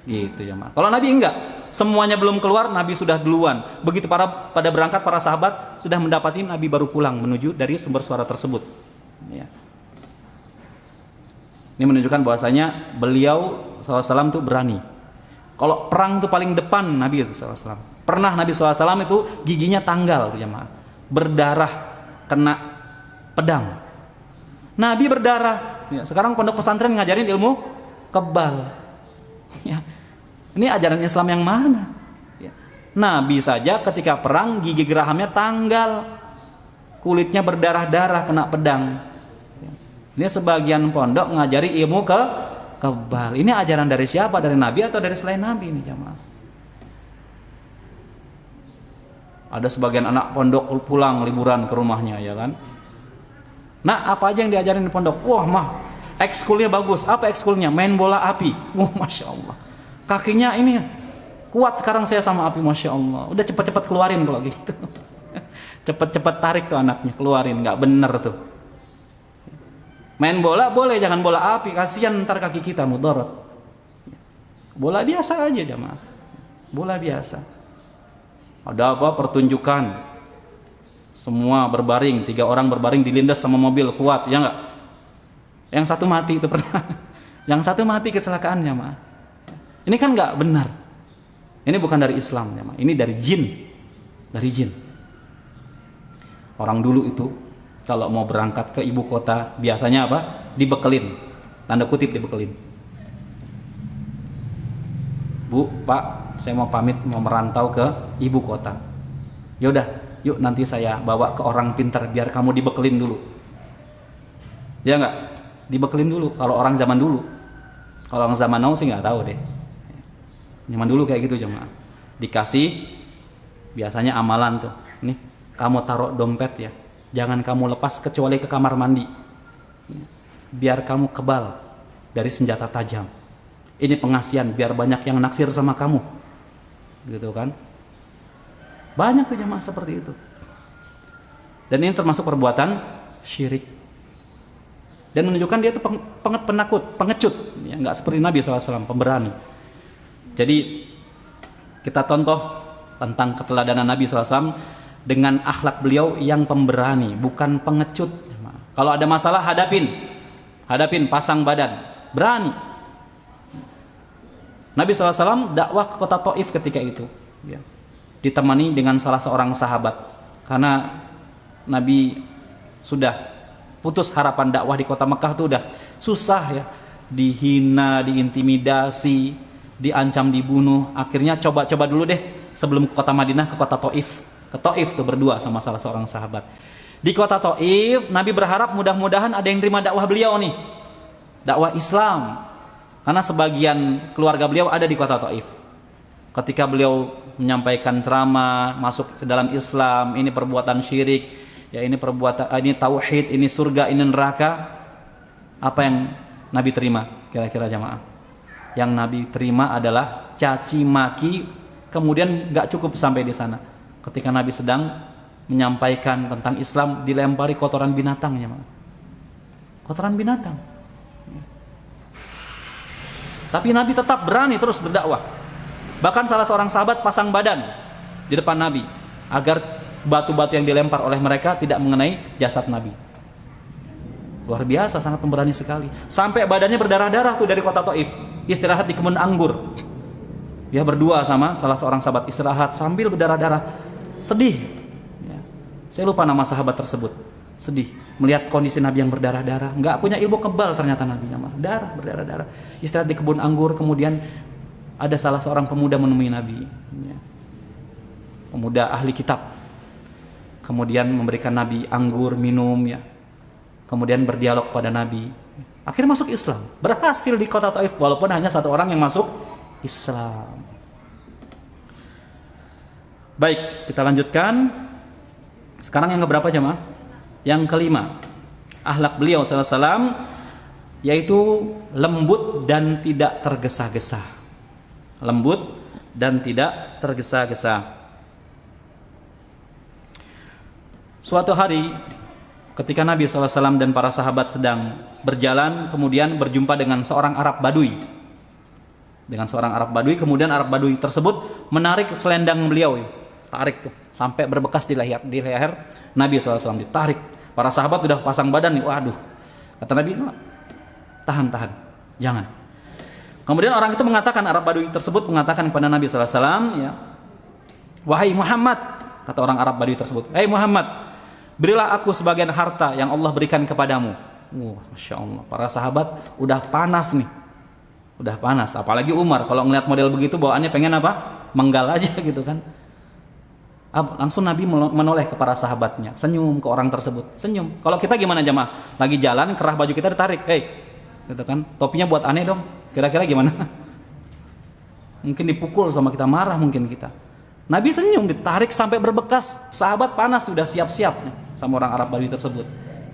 Gitu ya, Mak. Kalau Nabi enggak, semuanya belum keluar, Nabi sudah duluan. Begitu pada berangkat para sahabat sudah mendapati Nabi baru pulang menuju dari sumber suara tersebut. Ya. Ini menunjukkan bahwasanya beliau SAW itu berani. Kalau perang itu paling depan Nabi SAW. Pernah Nabi SAW itu giginya tanggal, jemaah, berdarah kena pedang. Nabi berdarah. Ya, sekarang pondok pesantren ngajarin ilmu kebal. Ya. Ini ajaran Islam yang mana? Ya. Nabi saja ketika perang gigi gerahamnya tanggal, kulitnya berdarah-darah kena pedang. Ya. Ini sebagian pondok ngajari ilmu kebal. Ini ajaran dari siapa? Dari Nabi atau dari selain Nabi ini jamaah? Ada sebagian anak pondok pulang liburan ke rumahnya ya kan. Nah, apa aja yang diajarin di pondok? Wah, mah ekskulnya bagus. Apa ekskulnya? Main bola api. Wah, Masya Allah. Kakinya ini kuat sekarang saya sama api, Masya Allah. Udah cepet-cepet keluarin kalau gitu. Cepet-cepet tarik tuh anaknya, keluarin. Gak bener tuh. Main bola boleh, jangan bola api. Kasihan ntar kaki kita mudarat. Bola biasa aja jamaah. Bola biasa. Ada apa? Pertunjukan. Semua berbaring, 3 orang berbaring dilindas sama mobil kuat, ya enggak? Yang satu mati itu pernah. Yang satu mati kecelakaannya, mah. Ini kan enggak benar. Ini bukan dari Islam, ya, mah. Ini dari jin. Dari jin. Orang dulu itu kalau mau berangkat ke ibu kota biasanya apa? Dibekelin. Tanda kutip dibekelin. Bu, Pak, saya mau pamit mau merantau ke ibu kota. Yaudah, yuk nanti saya bawa ke orang pintar biar kamu dibekelin dulu. Ya enggak? Dibekelin dulu kalau orang zaman dulu. Kalau orang zaman now sih enggak tahu deh. Zaman dulu kayak gitu jemaah. Dikasih biasanya amalan tuh. Nih, kamu taruh dompet ya. Jangan kamu lepas kecuali ke kamar mandi. Biar kamu kebal dari senjata tajam. Ini pengasihan biar banyak yang naksir sama kamu. gitu kan. Banyak tuh jamaah seperti itu. Dan ini termasuk perbuatan syirik. Dan menunjukkan dia itu penakut, pengecut, ya, nggak seperti Nabi SAW, pemberani. Jadi kita contoh tentang keteladanan Nabi SAW dengan akhlak beliau yang pemberani, bukan pengecut. Kalau ada masalah hadapin, pasang badan, berani. Nabi SAW dakwah ke kota Taif ketika itu, ya, ditemani dengan salah seorang sahabat, karena Nabi sudah putus harapan dakwah di kota Mekah itu udah susah ya, dihina, diintimidasi, diancam dibunuh. Akhirnya coba dulu deh sebelum ke kota Madinah, ke kota Taif. Ke Taif tuh berdua sama salah seorang sahabat. Di kota Taif Nabi berharap mudah-mudahan ada yang terima dakwah beliau nih, dakwah Islam, karena sebagian keluarga beliau ada di kota Taif. Ketika beliau menyampaikan ceramah masuk ke dalam Islam, ini perbuatan syirik, ya, ini perbuatan, ini tauhid, ini surga, ini neraka, apa yang Nabi terima kira-kira jamaah? Yang Nabi terima adalah caci maki. Kemudian gak cukup sampai di sana, ketika Nabi sedang menyampaikan tentang Islam dilempari kotoran binatang, jamaah. Kotoran binatang. Tapi Nabi tetap berani terus berdakwah. Bahkan salah seorang sahabat pasang badan di depan Nabi agar batu-batu yang dilempar oleh mereka tidak mengenai jasad Nabi. Luar biasa, sangat pemberani sekali. Sampai badannya berdarah-darah tuh dari kota Taif, istirahat di kebun anggur. Ya, berdua sama salah seorang sahabat istirahat sambil berdarah-darah. Sedih. Ya. Saya lupa nama sahabat tersebut. Sedih melihat kondisi Nabi yang berdarah-darah. Nggak punya ilmu kebal ternyata Nabi, darah, berdarah-darah. Istirahat di kebun anggur, kemudian ada salah seorang pemuda menemui Nabi. Ya. Pemuda ahli kitab. Kemudian memberikan Nabi anggur minum, ya. Kemudian berdialog kepada Nabi. Akhirnya masuk Islam. Berhasil di kota Taif walaupun hanya satu orang yang masuk Islam. Baik, kita lanjutkan. Sekarang yang keberapa jemaah? Yang kelima. Akhlak beliau sallallahu alaihi wasallam yaitu lembut dan tidak tergesa-gesa. Lembut dan tidak tergesa-gesa. Suatu hari ketika Nabi SAW dan para sahabat sedang berjalan, kemudian berjumpa dengan seorang Arab Badui. Kemudian Arab Badui tersebut menarik selendang beliau, tarik tuh sampai berbekas di leher Nabi SAW, ditarik. Para sahabat sudah pasang badan nih, waduh. Kata Nabi, tahan, jangan. Kemudian orang itu mengatakan, Arab Badui tersebut mengatakan kepada Nabi SAW, ya, wahai Muhammad, kata orang Arab Badui tersebut, hei Muhammad, berilah aku sebagian harta yang Allah berikan kepadamu. Masya Allah, para sahabat udah panas nih, apalagi Umar kalau ngeliat model begitu bawaannya pengen apa? Menggal aja gitu kan. Langsung Nabi menoleh ke para sahabatnya, senyum ke orang tersebut, senyum. Kalau kita gimana jamaah? Lagi jalan, kerah baju kita ditarik, gitu kan? Topinya buat aneh dong, kira-kira gimana? Mungkin dipukul sama kita, marah mungkin kita. Nabi senyum, ditarik sampai berbekas. Sahabat panas, sudah siap-siap sama orang Arab Badui tersebut.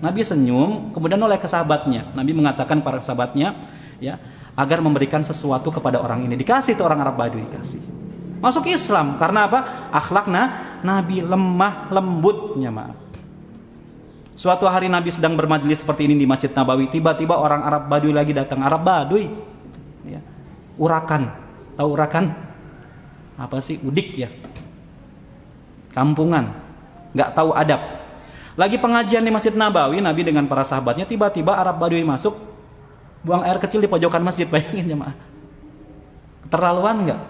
Nabi senyum, kemudian oleh ke sahabatnya. Nabi mengatakan para sahabatnya, ya, agar memberikan sesuatu kepada orang ini. Dikasih tuh orang Arab Badui, dikasih. Masuk Islam karena apa? Akhlaknya Nabi lemah lembutnya, maaf. Suatu hari Nabi sedang bermajlis seperti ini di Masjid Nabawi. Tiba-tiba orang Arab Badui lagi datang. Arab Badui, ya. Urakan, tahu urakan? Apa sih? Udik ya, kampungan, nggak tahu adab. Lagi pengajian di Masjid Nabawi, Nabi dengan para sahabatnya, tiba-tiba Arab Badui masuk, buang air kecil di pojokan masjid. Bayangin jemaah, keterlaluan nggak?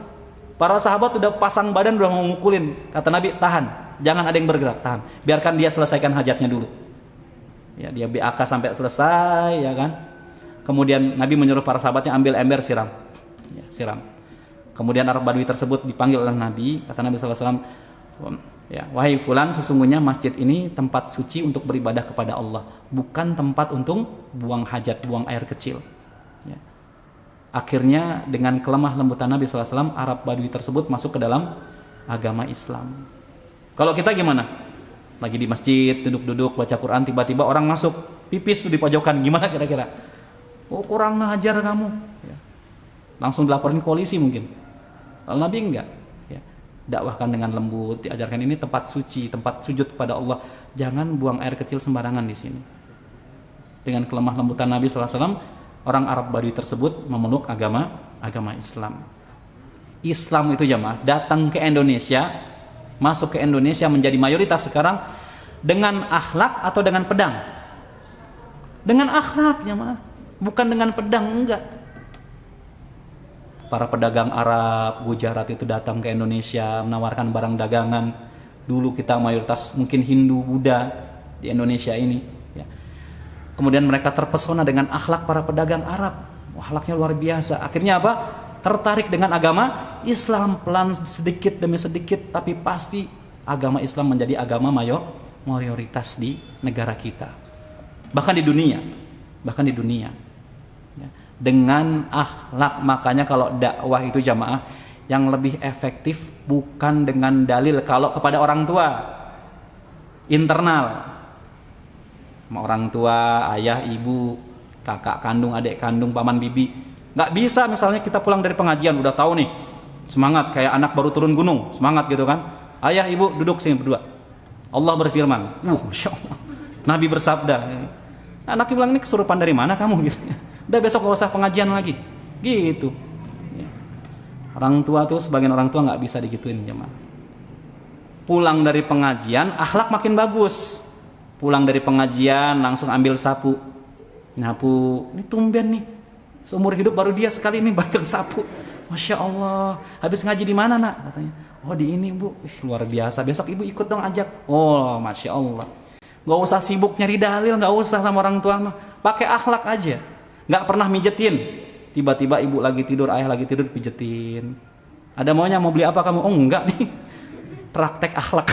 Para sahabat udah pasang badan, udah mau mukulin. Kata Nabi, tahan, jangan ada yang bergerak, tahan, biarkan dia selesaikan hajatnya dulu. Ya, dia BAK sampai selesai, ya kan. Kemudian Nabi menyuruh para sahabatnya ambil ember, siram, ya, siram. Kemudian Arab Badui tersebut dipanggil oleh Nabi. Kata Nabi SAW, ya, wahai fulan, sesungguhnya masjid ini tempat suci untuk beribadah kepada Allah, bukan tempat untuk buang hajat, buang air kecil. Ya. Akhirnya dengan kelemah lembutan Nabi SAW, Arab Badui tersebut masuk ke dalam agama Islam. Kalau kita gimana? Lagi di masjid, duduk-duduk, baca Quran, tiba-tiba orang masuk, pipis di pojokan, gimana kira-kira? Oh, kurang ngajar kamu. Ya. Langsung dilaporin ke polisi mungkin. Kalau Nabi enggak. Ya. dakwahkan dengan lembut, diajarkan ini tempat suci, tempat sujud kepada Allah. Jangan buang air kecil sembarangan di sini. Dengan kelemah lembutan Nabi SAW, orang Arab Badui tersebut memeluk agama Islam. Islam itu jamaah datang ke Indonesia, masuk ke Indonesia menjadi mayoritas sekarang dengan akhlak atau dengan pedang? Dengan akhlak jamaah, bukan dengan pedang, enggak. Para pedagang Arab, Gujarat itu datang ke Indonesia menawarkan barang dagangan. Dulu kita mayoritas mungkin Hindu, Buddha di Indonesia ini. Ya. Kemudian mereka terpesona dengan akhlak para pedagang Arab. Akhlaknya luar biasa. Akhirnya apa? Tertarik dengan agama Islam, pelan sedikit demi sedikit, tapi pasti agama Islam menjadi agama mayoritas di negara kita. Bahkan di dunia. Ya. Dengan akhlak, makanya kalau dakwah itu jamaah yang lebih efektif bukan dengan dalil. Kalau kepada orang tua internal, sama orang tua, ayah, ibu, kakak kandung, adik kandung, paman, bibi, nggak bisa. Misalnya kita pulang dari pengajian udah tahu nih, semangat kayak anak baru turun gunung, semangat gitu kan. Ayah, ibu duduk sini berdua. Allah berfirman, Masya Allah, Nabi bersabda. Anaknya bilang, ini kesurupan dari mana kamu gitu. Udah besok gak usah pengajian lagi gitu ya. Orang tua tuh, sebagian orang tua gak bisa digituin jemaah. Pulang dari pengajian akhlak makin bagus. Pulang dari pengajian langsung ambil sapu, nyapu. Ini tumben nih, seumur hidup baru dia sekali ini bakal sapu. Masya Allah, habis ngaji di mana nak? Katanya, oh di ini bu. Luar biasa, besok ibu ikut dong, ajak. Oh Masya Allah. Gak usah sibuk nyari dalil, gak usah sama orang tua mah. Pakai akhlak aja. Gak pernah mijetin. Tiba-tiba ibu lagi tidur, ayah lagi tidur, pijetin. Ada maunya, mau beli apa kamu? Oh enggak nih. Praktek akhlak.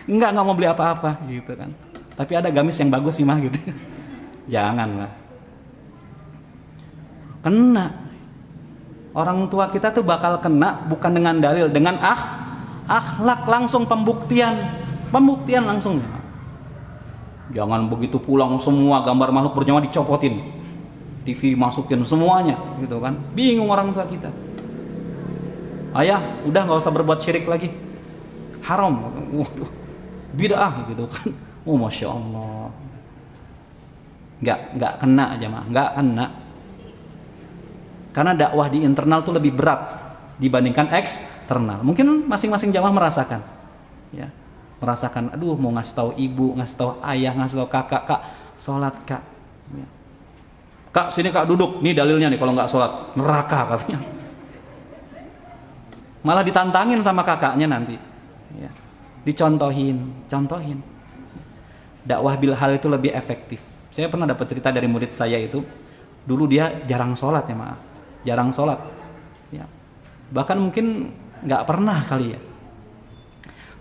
Enggak mau beli apa-apa gitu kan. Tapi ada gamis yang bagus sih mah gitu. Janganlah. Kena. Orang tua kita tuh bakal kena bukan dengan dalil, dengan akhlak langsung pembuktian langsung. Jangan begitu pulang semua gambar makhluk bernyawa dicopotin, TV masukin semuanya gitu kan. Bingung orang tua kita. Ayah udah nggak usah berbuat syirik lagi, haram, bid'ah gitu kan. Oh Masya Allah. Nggak kena aja mah, nggak kena. Karena dakwah di internal tuh lebih berat dibandingkan eksternal. Mungkin masing-masing jamaah merasakan, ya. Merasakan, aduh mau ngasih tahu ibu, ngasih tahu ayah, ngasih tahu kakak, kak sholat kak, ya. Kak sini kak duduk, nih dalilnya nih kalau nggak sholat neraka katanya. Malah ditantangin sama kakaknya nanti, ya. Dicontohin. Dakwah bil hal itu lebih efektif. Saya pernah dapat cerita dari murid saya itu, dulu dia jarang sholat ya maaf, jarang sholat, ya. Bahkan mungkin nggak pernah kali ya.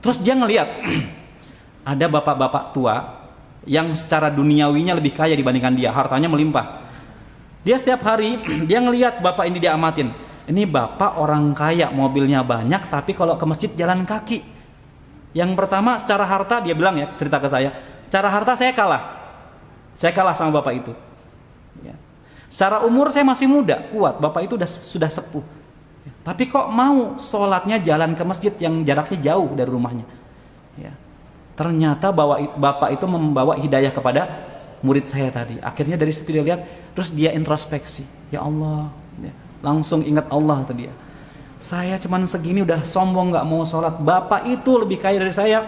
Terus dia ngelihat ada bapak-bapak tua yang secara duniawinya lebih kaya dibandingkan dia, hartanya melimpah. Dia setiap hari dia ngelihat bapak ini, dia amatin. Ini bapak orang kaya, mobilnya banyak, tapi kalau ke masjid jalan kaki. Yang pertama secara harta, dia bilang ya, cerita ke saya, secara harta saya kalah sama bapak itu. Ya. Secara umur saya masih muda, kuat, bapak itu sudah sepuh. Tapi kok mau sholatnya jalan ke masjid yang jaraknya jauh dari rumahnya, ya. Ternyata bapak itu membawa hidayah kepada murid saya tadi. Akhirnya dari situ dia lihat, terus dia introspeksi, ya Allah, ya. Langsung ingat Allah tadi ya. Saya cuman segini udah sombong gak mau sholat, bapak itu lebih kaya dari saya,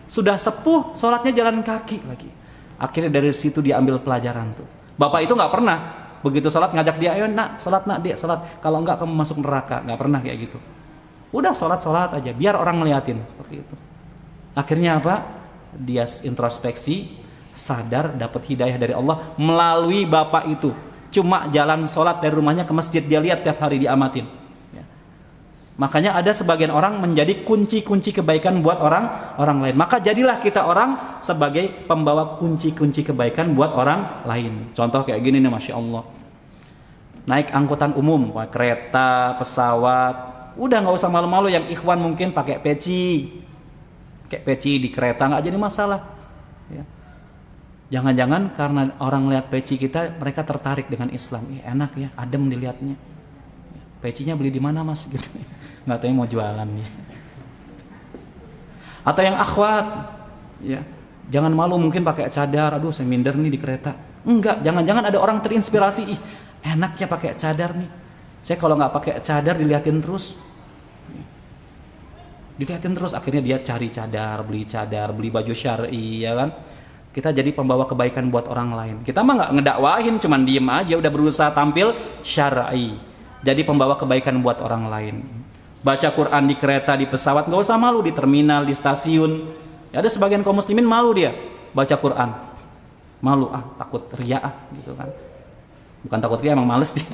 sudah sepuh, sholatnya jalan kaki lagi. Akhirnya dari situ dia ambil pelajaran tuh. Bapak itu gak pernah begitu sholat ngajak dia, ayo nak sholat nak, dia sholat, kalau enggak kamu masuk neraka. Nggak pernah kayak gitu. Udah sholat aja, biar orang ngeliatin, seperti itu. Akhirnya apa? Dia introspeksi, sadar, dapat hidayah dari Allah melalui bapak itu. Cuma jalan sholat dari rumahnya ke masjid, dia lihat tiap hari, diamatin, ya. Makanya ada sebagian orang menjadi kunci-kunci kebaikan buat orang lain. Maka jadilah kita orang sebagai pembawa kunci-kunci kebaikan buat orang lain. Contoh kayak gini nih, Masya Allah. Naik angkutan umum, kereta, pesawat, udah nggak usah malu-malu. Yang ikhwan mungkin pakai peci, di kereta nggak jadi masalah, ya. Jangan-jangan karena orang lihat peci kita, mereka tertarik dengan Islam. Enak ya, adem dilihatnya. Pecinya beli di mana mas? Gitu. Nggak tahu mau jualan nih. Atau yang akhwat, ya, jangan malu mungkin pakai cadar. Aduh, saya minder nih di kereta. Enggak, jangan-jangan ada orang terinspirasi. Ih, enaknya pakai cadar nih. Saya kalau nggak pakai cadar diliatin terus. Diliatin terus, akhirnya dia cari cadar, beli baju syar'i, ya kan? Kita jadi pembawa kebaikan buat orang lain. Kita mah nggak ngedakwahin, cuman diem aja, udah berusaha tampil syar'i. Jadi pembawa kebaikan buat orang lain. Baca Quran di kereta, di pesawat, nggak usah malu, di terminal, di stasiun. Ya, ada sebagian kaum muslimin malu dia baca Quran. Malu, takut riya gitu kan. Bukan takut riya, emang males dia.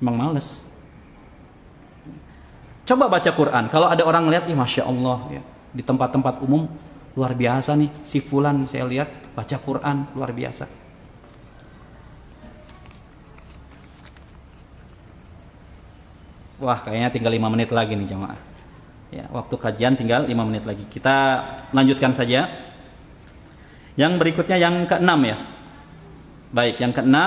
Emang males. Coba baca Quran. Kalau ada orang lihat, masya Allah ya. Di tempat-tempat umum luar biasa nih. Si fulan saya lihat baca Quran luar biasa. Wah, kayaknya tinggal 5 menit lagi nih jamaah. Ya, waktu kajian tinggal 5 menit lagi. Kita lanjutkan saja. Yang berikutnya yang ke-6 ya. Baik, yang ke-6,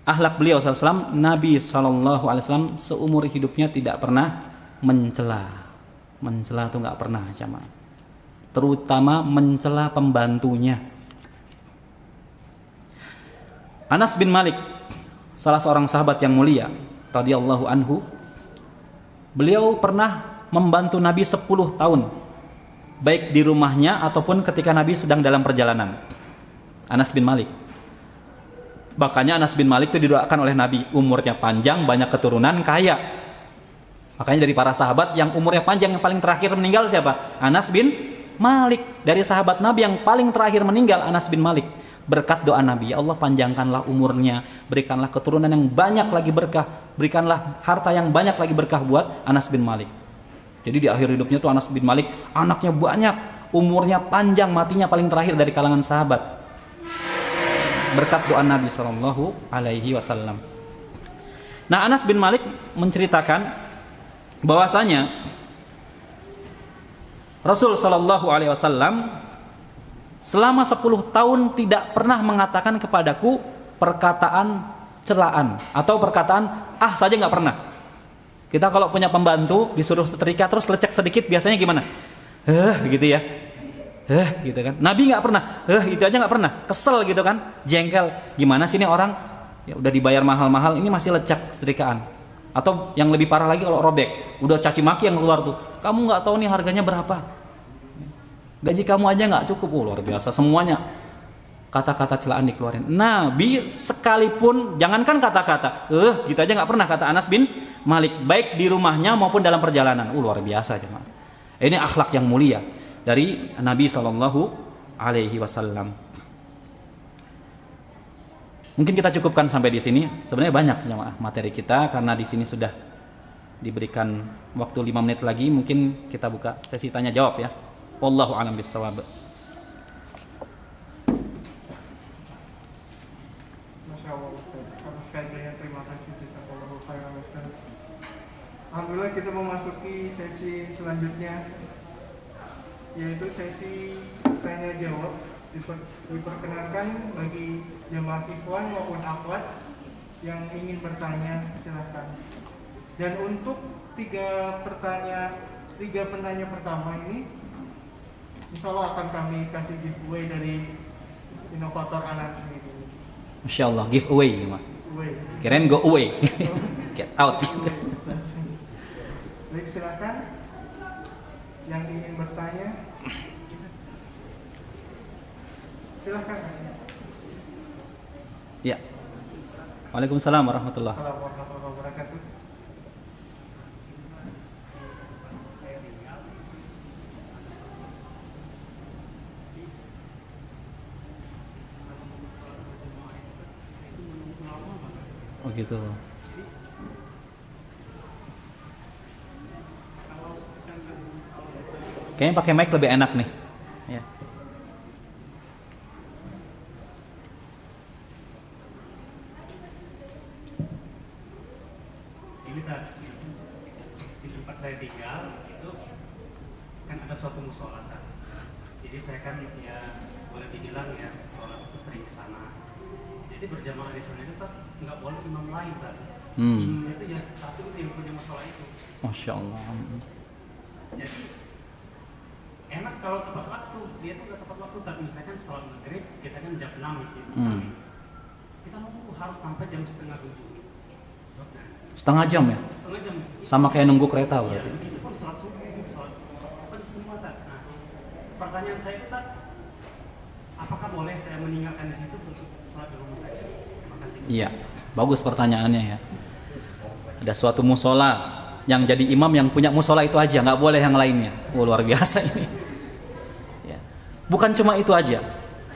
akhlak beliau SAW. Nabi SAW seumur hidupnya tidak pernah mencela. Mencela itu nggak pernah jamaah. Terutama mencela pembantunya. Anas bin Malik, salah seorang sahabat yang mulia radhiyallahu anhu, beliau pernah membantu Nabi 10 tahun, baik di rumahnya ataupun ketika Nabi sedang dalam perjalanan. Anas bin Malik. Makanya Anas bin Malik itu didoakan oleh Nabi, umurnya panjang, banyak keturunan, kaya. Makanya dari para sahabat yang umurnya panjang yang paling terakhir meninggal siapa? Anas bin Malik. Dari sahabat Nabi yang paling terakhir meninggal Anas bin Malik. Berkat doa Nabi, ya Allah panjangkanlah umurnya, berikanlah keturunan yang banyak lagi berkah, berikanlah harta yang banyak lagi berkah buat Anas bin Malik. Jadi di akhir hidupnya tuh Anas bin Malik anaknya banyak, umurnya panjang, matinya paling terakhir dari kalangan sahabat. Berkat doa Nabi SAW. Nah, Anas bin Malik menceritakan bahwasanya Rasul SAW selama 10 tahun tidak pernah mengatakan kepadaku perkataan celaan atau perkataan saja, nggak pernah. Kita kalau punya pembantu disuruh setrika terus lecek sedikit biasanya gimana? Gitu ya. Gitu kan. Nabi nggak pernah. Itu aja nggak pernah. Kesel gitu kan, jengkel. Gimana sih ini orang ya udah dibayar mahal-mahal ini masih lecek setrikaan. Atau yang lebih parah lagi kalau robek, udah caci maki yang keluar tuh. Kamu nggak tahu nih harganya berapa? Gaji kamu aja nggak cukup. Luar biasa semuanya. Kata-kata celaan dikeluarin. Nabi sekalipun jangankan kata-kata, gitu aja nggak pernah, kata Anas bin Malik, baik di rumahnya maupun dalam perjalanan. Luar biasa jemaah. Ini akhlak yang mulia dari Nabi SAW. Mungkin kita cukupkan sampai di sini. Sebenarnya banyak jemaah materi kita, karena di sini sudah diberikan waktu 5 menit lagi. Mungkin kita buka sesi tanya jawab ya. Wallahu a'lam bishawab. Masya Allah Ustaz, atas kajiannya terima kasih. Jazakallahu khairan Ustaz. Alhamdulillah kita memasuki sesi selanjutnya, yaitu sesi tanya jawab. Diperkenankan bagi jemaah ikhwan maupun akhwat yang ingin bertanya, silakan. Dan untuk tiga penanya pertama ini, insya Allah akan kami kasih giveaway dari inovator anak sendiri. Masya Allah, giveaway ya, kirain go away. Get out. Baik, silakan yang ingin bertanya, silakan. Ya. Waalaikumsalam warahmatullahi. Assalamualaikum warahmatullahi wabarakatuh. Oh gitu. Kayaknya pakai mic lebih enak nih. Ya. Ini tadi di tempat saya tinggal itu kan ada suatu musola kan. Jadi saya kan ya boleh dibilang ya sholat itu sering ke sana. Jadi berjamaah di sana itu nggak boleh imam lain kan. Imamnya itu ya satu itu yang punya musola itu. Masya Allah. Jadi enak kalau tepat waktu, dia tuh nggak tepat waktu. Tapi misalkan sholat maghrib kita kan jam 6 misalnya, kita nunggu harus sampai jam setengah 7. Setengah jam ya? Setengah jam. Sama kayak nunggu kereta Ya, berarti. begitu pun sholat subuh, sholat apa semua tak. Nah, pertanyaan saya itu tak, apakah boleh saya meninggalkan di situ untuk sholat di rumah saya? Terima kasih. Iya, bagus pertanyaannya ya. Ada suatu musola yang jadi imam yang punya musola itu aja, nggak boleh yang lainnya. Luar biasa ini. Ya. Bukan cuma itu aja.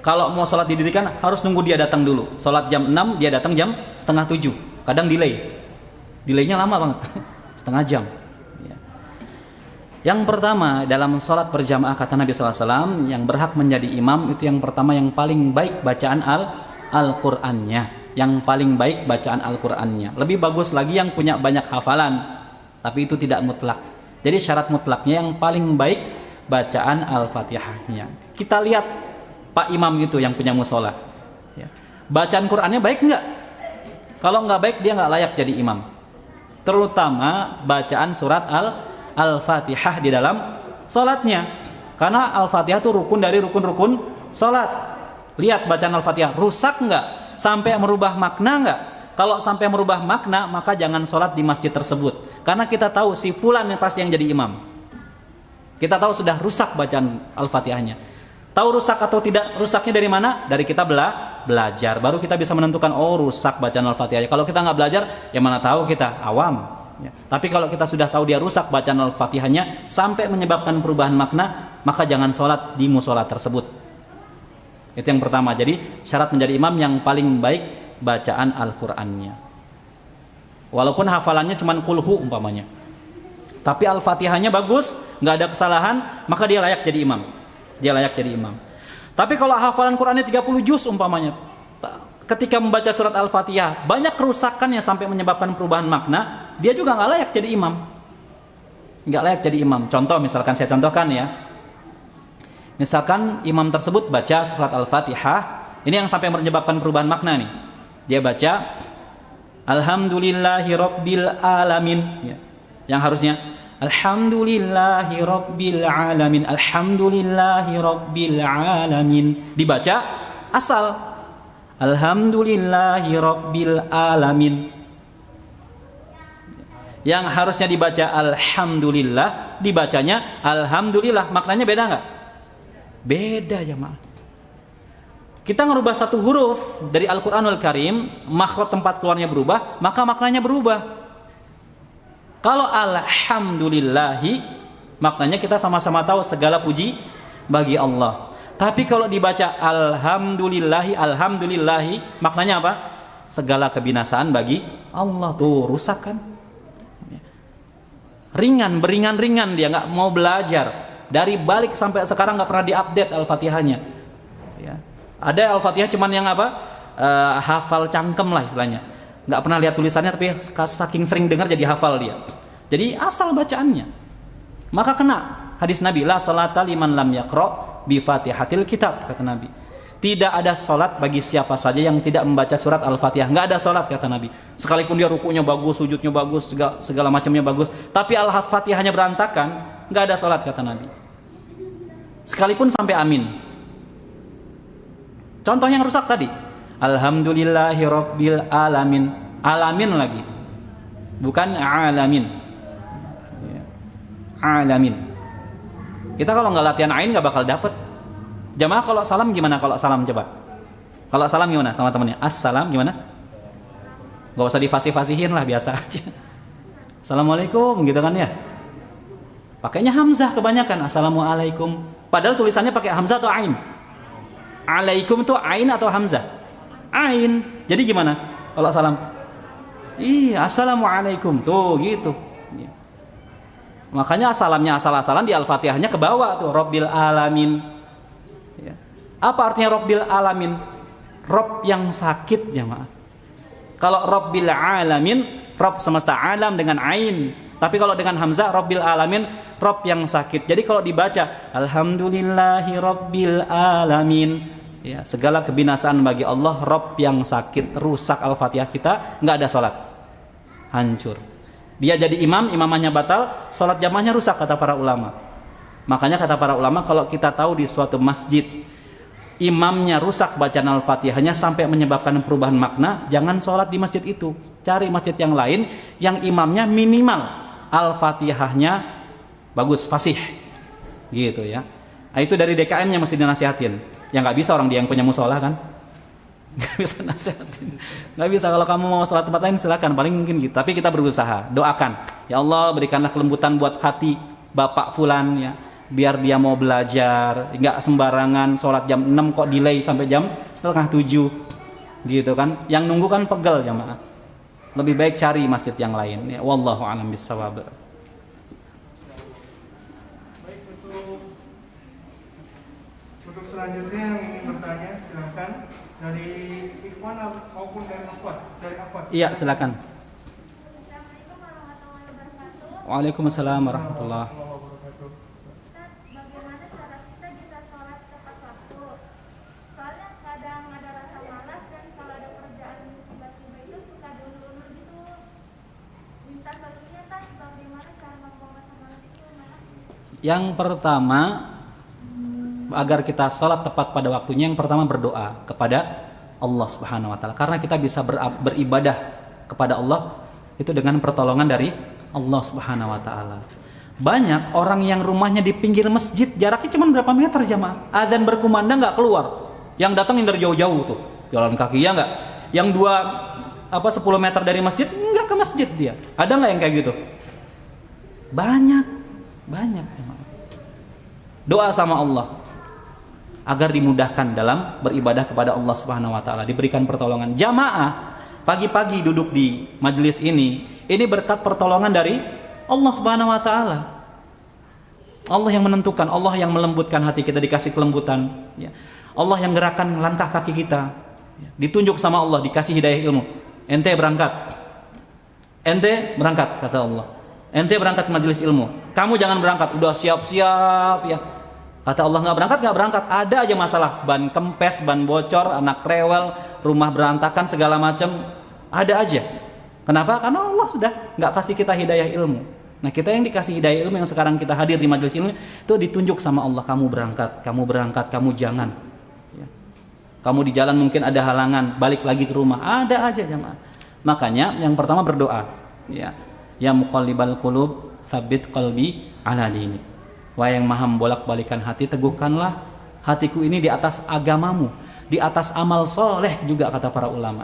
Kalau mau sholat didirikan harus nunggu dia datang dulu. Sholat jam 6, dia datang jam setengah 7. Kadang delay. Delaynya lama banget. Setengah jam. Ya. Yang pertama dalam sholat berjamaah kata Nabi SAW, yang berhak menjadi imam itu yang pertama yang paling baik bacaan Al-Qur'annya. Yang paling baik bacaan Al-Qur'annya. Lebih bagus lagi yang punya banyak hafalan. Tapi itu tidak mutlak. Jadi syarat mutlaknya yang paling baik bacaan Al-Fatihahnya. Kita lihat Pak Imam itu yang punya musola. Ya. Bacaan Qur'annya baik enggak? Kalau enggak baik dia enggak layak jadi imam. Terutama bacaan surat Al-Fatihah di dalam solatnya. Karena Al-Fatihah itu rukun dari rukun-rukun solat. Lihat bacaan Al-Fatihah rusak enggak? Sampai merubah makna enggak? Kalau sampai merubah makna, maka jangan sholat di masjid tersebut. Karena kita tahu si fulan yang pasti yang jadi imam. Kita tahu sudah rusak bacaan Al-Fatihahnya. Tahu rusak atau tidak rusaknya dari mana? Dari kita belajar. Baru kita bisa menentukan, oh rusak bacaan Al-Fatihahnya. Kalau kita nggak belajar, ya mana tahu kita awam. Ya. Tapi kalau kita sudah tahu dia rusak bacaan Al-Fatihahnya sampai menyebabkan perubahan makna, maka jangan sholat di musola tersebut. Itu yang pertama. Jadi syarat menjadi imam yang paling baik bacaan Al-Qur'annya. Walaupun hafalannya cuma kulhu umpamanya. Tapi Al-Fatihahnya bagus, nggak ada kesalahan, maka dia layak jadi imam. Dia layak jadi imam. Tapi kalau hafalan Qur'annya 30 juz umpamanya, ketika membaca surat Al-Fatihah banyak kerusakan yang sampai menyebabkan perubahan makna, dia juga nggak layak jadi imam. Nggak layak jadi imam. Contoh misalkan saya contohkan ya. Misalkan imam tersebut baca surat Al-Fatihah, ini yang sampai menyebabkan perubahan makna nih. Dia baca Alhamdulillahi Rabbil Alamin ya. Yang harusnya Alhamdulillahi Rabbil Alamin, Alhamdulillahi Rabbil Alamin. Dibaca asal Alhamdulillahi Rabbil Alamin. Yang harusnya dibaca Alhamdulillah, dibacanya Alhamdulillah. Maknanya beda nggak? Beda ya maaf. Kita ngerubah satu huruf dari Al-Quranul Karim, makhraj tempat keluarnya berubah, maka maknanya berubah. Kalau Alhamdulillahi, maknanya kita sama-sama tahu segala puji bagi Allah. Tapi kalau dibaca Alhamdulillahi, Alhamdulillahi, maknanya apa? Segala kebinasaan bagi Allah. Tuh rusak kan? Ringan, beringan-ringan dia nggak mau belajar. Dari balik sampai sekarang nggak pernah diupdate Al-Fatihahnya. Ya. Ada Al-Fatihah cuman yang apa? Hafal cangkem lah istilahnya. Nggak pernah lihat tulisannya tapi saking sering dengar jadi hafal dia. Jadi asal bacaannya. Maka kena hadis Nabi, la salata liman lam yaqra bi Fatihatil kitab, kata Nabi. Tidak ada salat bagi siapa saja yang tidak membaca surat Al-Fatihah. Nggak ada salat kata Nabi. Sekalipun dia rukunya bagus, sujudnya bagus, segala macamnya bagus, tapi Al-Fatihahnya berantakan, nggak ada salat kata Nabi. Sekalipun sampai amin. Contoh yang rusak tadi, Alhamdulillahi Rabbil Alamin. Alamin lagi, bukan alamin. Alamin. Kita kalau nggak latihan ain nggak bakal dapet. Jamaah kalau salam gimana? Kalau salam coba. Kalau salam gimana sama temennya? Assalam gimana? Gak usah difasih-fasihin lah, biasa aja. Assalamualaikum gitu kan ya. Pakainya hamzah kebanyakan. Assalamualaikum. Padahal tulisannya pakai hamzah atau ain? Alaikum itu ain atau hamzah? Ain. Jadi gimana kalau salam? Iya, assalamualaikum. Tuh gitu. Makanya salamnya asal-asalan, di Al-Fatihahnya ke bawah tuh, Rabbil Alamin. Ya. Apa artinya Rabbil Alamin? Rob yang sakit jemaah. Kalau Rabbil Alamin, Rob semesta alam dengan ain. Tapi kalau dengan hamzah, Rabbil Alamin, Rob yang sakit. Jadi kalau dibaca Alhamdulillahi Rabbil Alamin, ya, segala kebinasaan bagi Allah, Rob yang sakit. Rusak Al-Fatihah kita, nggak ada sholat. hancur. Dia jadi imam, imamannya batal, sholat jamaahnya rusak kata para ulama. Makanya kata para ulama, kalau kita tahu di suatu masjid imamnya rusak bacaan Al-Fatihahnya sampai menyebabkan perubahan makna, jangan sholat di masjid itu. Cari masjid yang lain yang imamnya minimal Al-Fatihahnya bagus, fasih, gitu ya. Nah, itu dari DKM-nya mesti dinasihatin. Ya nggak bisa orang dia yang punya musola kan, nggak bisa nasihatin. Nggak bisa. Kalau kamu mau sholat tempat lain silakan, paling mungkin gitu. Tapi kita berusaha, doakan. Ya Allah, berikanlah kelembutan buat hati Bapak Fulan ya, biar dia mau belajar, nggak sembarangan sholat jam 6 kok delay sampai jam setengah 7 gitu kan. Yang nunggu kan pegel jamaah. Lebih baik cari masjid yang lain ya. Wallahu a'lam bishawab. Baik, untuk selanjutnya yang ingin bertanya silakan dari Ikhwan maupun dari Akhwat. Iya, silakan. Waalaikumsalam warahmatullahi. Bagaimana cara kita bisa sholat tepat waktu? Soalnya kadang ada rasa malas dan kalau ada kerjaan tiba-tiba itu suka diundur-undur gitu. Minta solusinya tas, bagaimana cara membawa rasa malas itu? Yang pertama, agar kita sholat tepat pada waktunya, yang pertama berdoa kepada Allah Subhanahu wa Ta'ala. Karena kita bisa beribadah kepada Allah itu dengan pertolongan dari Allah Subhanahu wa Ta'ala. Banyak orang yang rumahnya di pinggir masjid, jaraknya cuma berapa meter jamaah, azan berkumandang nggak keluar, yang datang dari jauh-jauh tuh, jalan kaki ya nggak, yang 10 meter dari masjid nggak ke masjid dia. Ada nggak yang kayak gitu? Banyak jamaah. Doa sama Allah agar dimudahkan dalam beribadah kepada Allah Subhanahu wa Ta'ala, diberikan pertolongan. Jamaah pagi-pagi duduk di majelis ini berkat pertolongan dari Allah Subhanahu wa Ta'ala. Allah yang menentukan, Allah yang melembutkan hati kita, dikasih kelembutan ya. Allah yang gerakan langkah kaki kita ya. Ditunjuk sama Allah, dikasih hidayah ilmu. Ente berangkat kata Allah. Ente berangkat ke majelis ilmu. Kamu jangan berangkat, udah siap-siap ya. Kata Allah, nggak berangkat, ada aja masalah, ban kempes, ban bocor, anak rewel, rumah berantakan, segala macam, ada aja. Kenapa? Karena Allah sudah nggak kasih kita hidayah ilmu. Nah, kita yang dikasih hidayah ilmu, yang sekarang kita hadir di majelis ilmu, itu ditunjuk sama Allah, kamu berangkat, kamu jangan. Ya. Kamu di jalan mungkin ada halangan, balik lagi ke rumah, ada aja jamaah. Makanya yang pertama berdoa, ya muqallibal qulub, tsabbit qalbi ala dinik. Wahai yang maha membolak-balikan hati, teguhkanlah hatiku ini di atas agamamu, di atas amal soleh juga kata para ulama.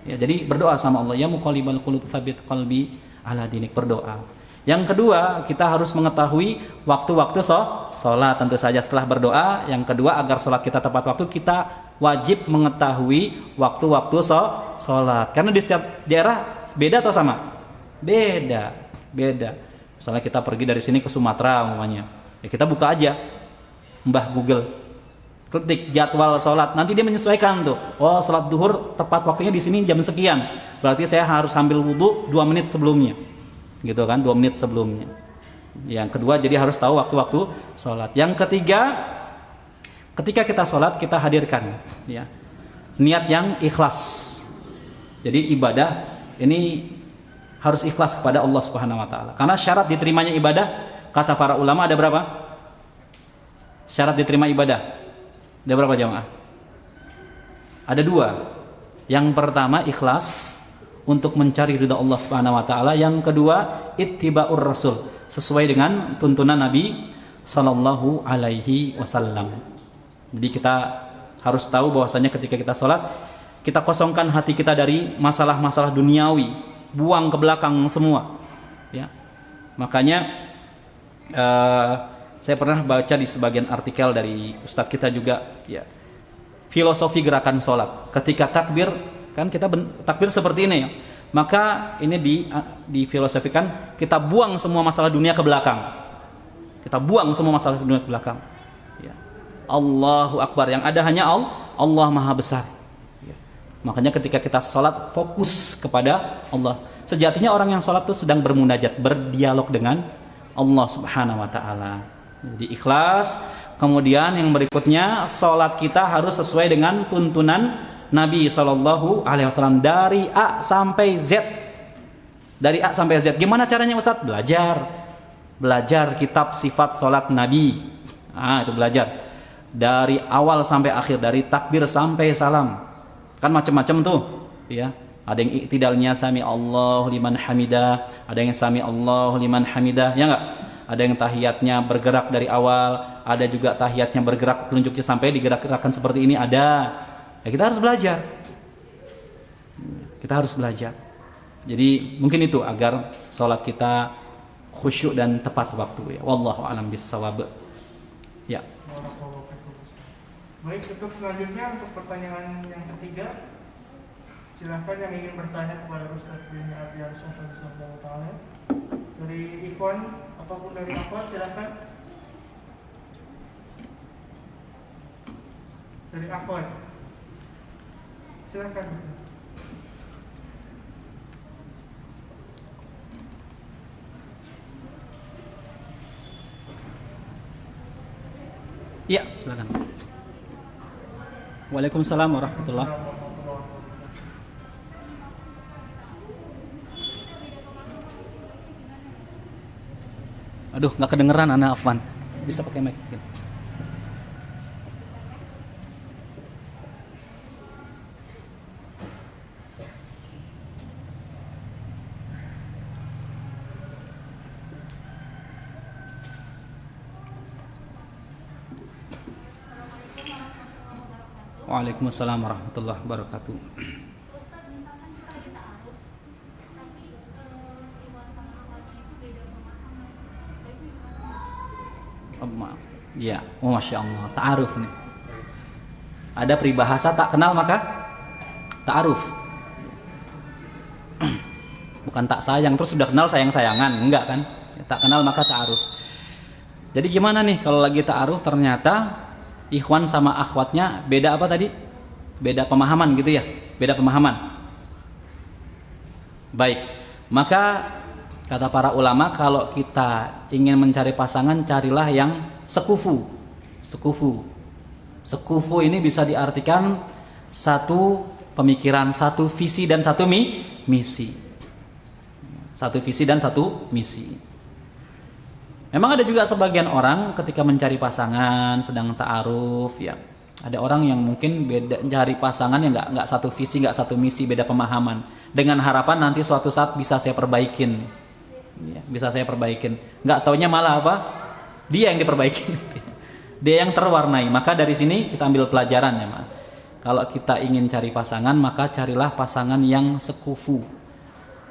Ya, jadi berdoa sama Allah, ya muqallibal qulub tsabbit qalbi ala dinik, berdoa. Yang kedua, kita harus mengetahui waktu-waktu sholat. Tentu saja setelah berdoa, yang kedua agar sholat kita tepat waktu, kita wajib mengetahui waktu-waktu sholat. Karena di setiap daerah beda atau sama? Beda. Misalnya kita pergi dari sini ke Sumatera umpamanya, ya kita buka aja Mbah Google, ketik jadwal sholat, nanti dia menyesuaikan tuh. Oh, sholat duhur tepat waktunya di sini jam sekian, berarti saya harus ambil wudhu 2 menit sebelumnya, gitu kan, 2 menit sebelumnya. Yang kedua, jadi harus tahu waktu-waktu sholat. Yang ketiga, ketika kita sholat kita hadirkan ya niat yang ikhlas. Jadi ibadah ini harus ikhlas kepada Allah Subhanahu wa Ta'ala. Karena syarat diterimanya ibadah, kata para ulama, ada berapa? Syarat diterima ibadah ada berapa jamaah? Ada 2. Yang pertama ikhlas untuk mencari ridha Allah Subhanahu wa Ta'ala. Yang kedua ittiba'ur rasul, sesuai dengan tuntunan Nabi sallallahu alaihi wasallam. Jadi kita harus tahu bahwasanya ketika kita sholat, kita kosongkan hati kita dari masalah-masalah duniawi, buang ke belakang semua ya. Makanya saya pernah baca di sebagian artikel dari ustadz kita juga ya, filosofi gerakan sholat. Ketika takbir, kan kita takbir seperti ini ya, maka ini difilosofikan, kita buang semua masalah dunia ke belakang. Kita buang semua masalah dunia ke belakang ya. Allahu Akbar, yang ada hanya Allah Maha Besar. Makanya ketika kita sholat, fokus kepada Allah. Sejatinya orang yang sholat itu sedang bermunajat, berdialog dengan Allah Subhanahu wa Ta'ala. Jadi ikhlas. Kemudian yang berikutnya, sholat kita harus sesuai dengan tuntunan Nabi Sallallahu Alaihi Wasallam dari A sampai Z. Dari A sampai Z. Gimana caranya Ustaz? Belajar kitab sifat sholat Nabi. Itu belajar. Dari awal sampai akhir, dari takbir sampai salam. Kan macam-macam tuh, ya. Ada yang iktidalnya sami Allahu liman hamidah, ada yang sami Allahu liman hamidah, ya enggak? Ada yang tahiyatnya bergerak dari awal, ada juga tahiyatnya bergerak telunjuknya sampai digerak-gerakkan seperti ini, ada. Ya, kita harus belajar. Kita harus belajar. Jadi mungkin itu agar sholat kita khusyuk dan tepat waktu, ya. Wallahu a'lam bissawab. Ya. Baik, untuk selanjutnya untuk pertanyaan yang ketiga, silahkan yang ingin bertanya kepada Ustaz bin Abi Subhanahu Taala dari ikon ataupun dari apa, silahkan. Dari akun, silahkan. Ya, silakan. Waalaikumsalam warahmatullahi. Aduh, nggak kedengeran Ana Afwan. Bisa pakai mic. Waalaikumsalam warahmatullahi wabarakatuh. Ya, masya Allah, ta'aruf nih. Ada peribahasa tak kenal maka ta'aruf. Bukan tak sayang terus sudah kenal sayang-sayangan, enggak kan? Tak kenal maka ta'aruf. Jadi gimana nih kalau lagi ta'aruf ternyata ikhwan sama akhwatnya beda apa tadi? Beda pemahaman gitu ya? Beda pemahaman. Baik, maka kata para ulama kalau kita ingin mencari pasangan carilah yang sekufu. Sekufu ini bisa diartikan satu pemikiran, satu visi dan satu misi. Satu visi dan satu misi. Memang ada juga sebagian orang ketika mencari pasangan sedang ta'aruf ya. Ada orang yang mungkin beda cari pasangan yang enggak satu visi, enggak satu misi, beda pemahaman. Dengan harapan nanti suatu saat bisa saya perbaikin. Ya, bisa saya perbaikin. Enggak taunya malah apa? Dia yang diperbaikin. Dia yang terwarnai. Maka dari sini kita ambil pelajaran ya, Ma. Kalau kita ingin cari pasangan, maka carilah pasangan yang sekufu.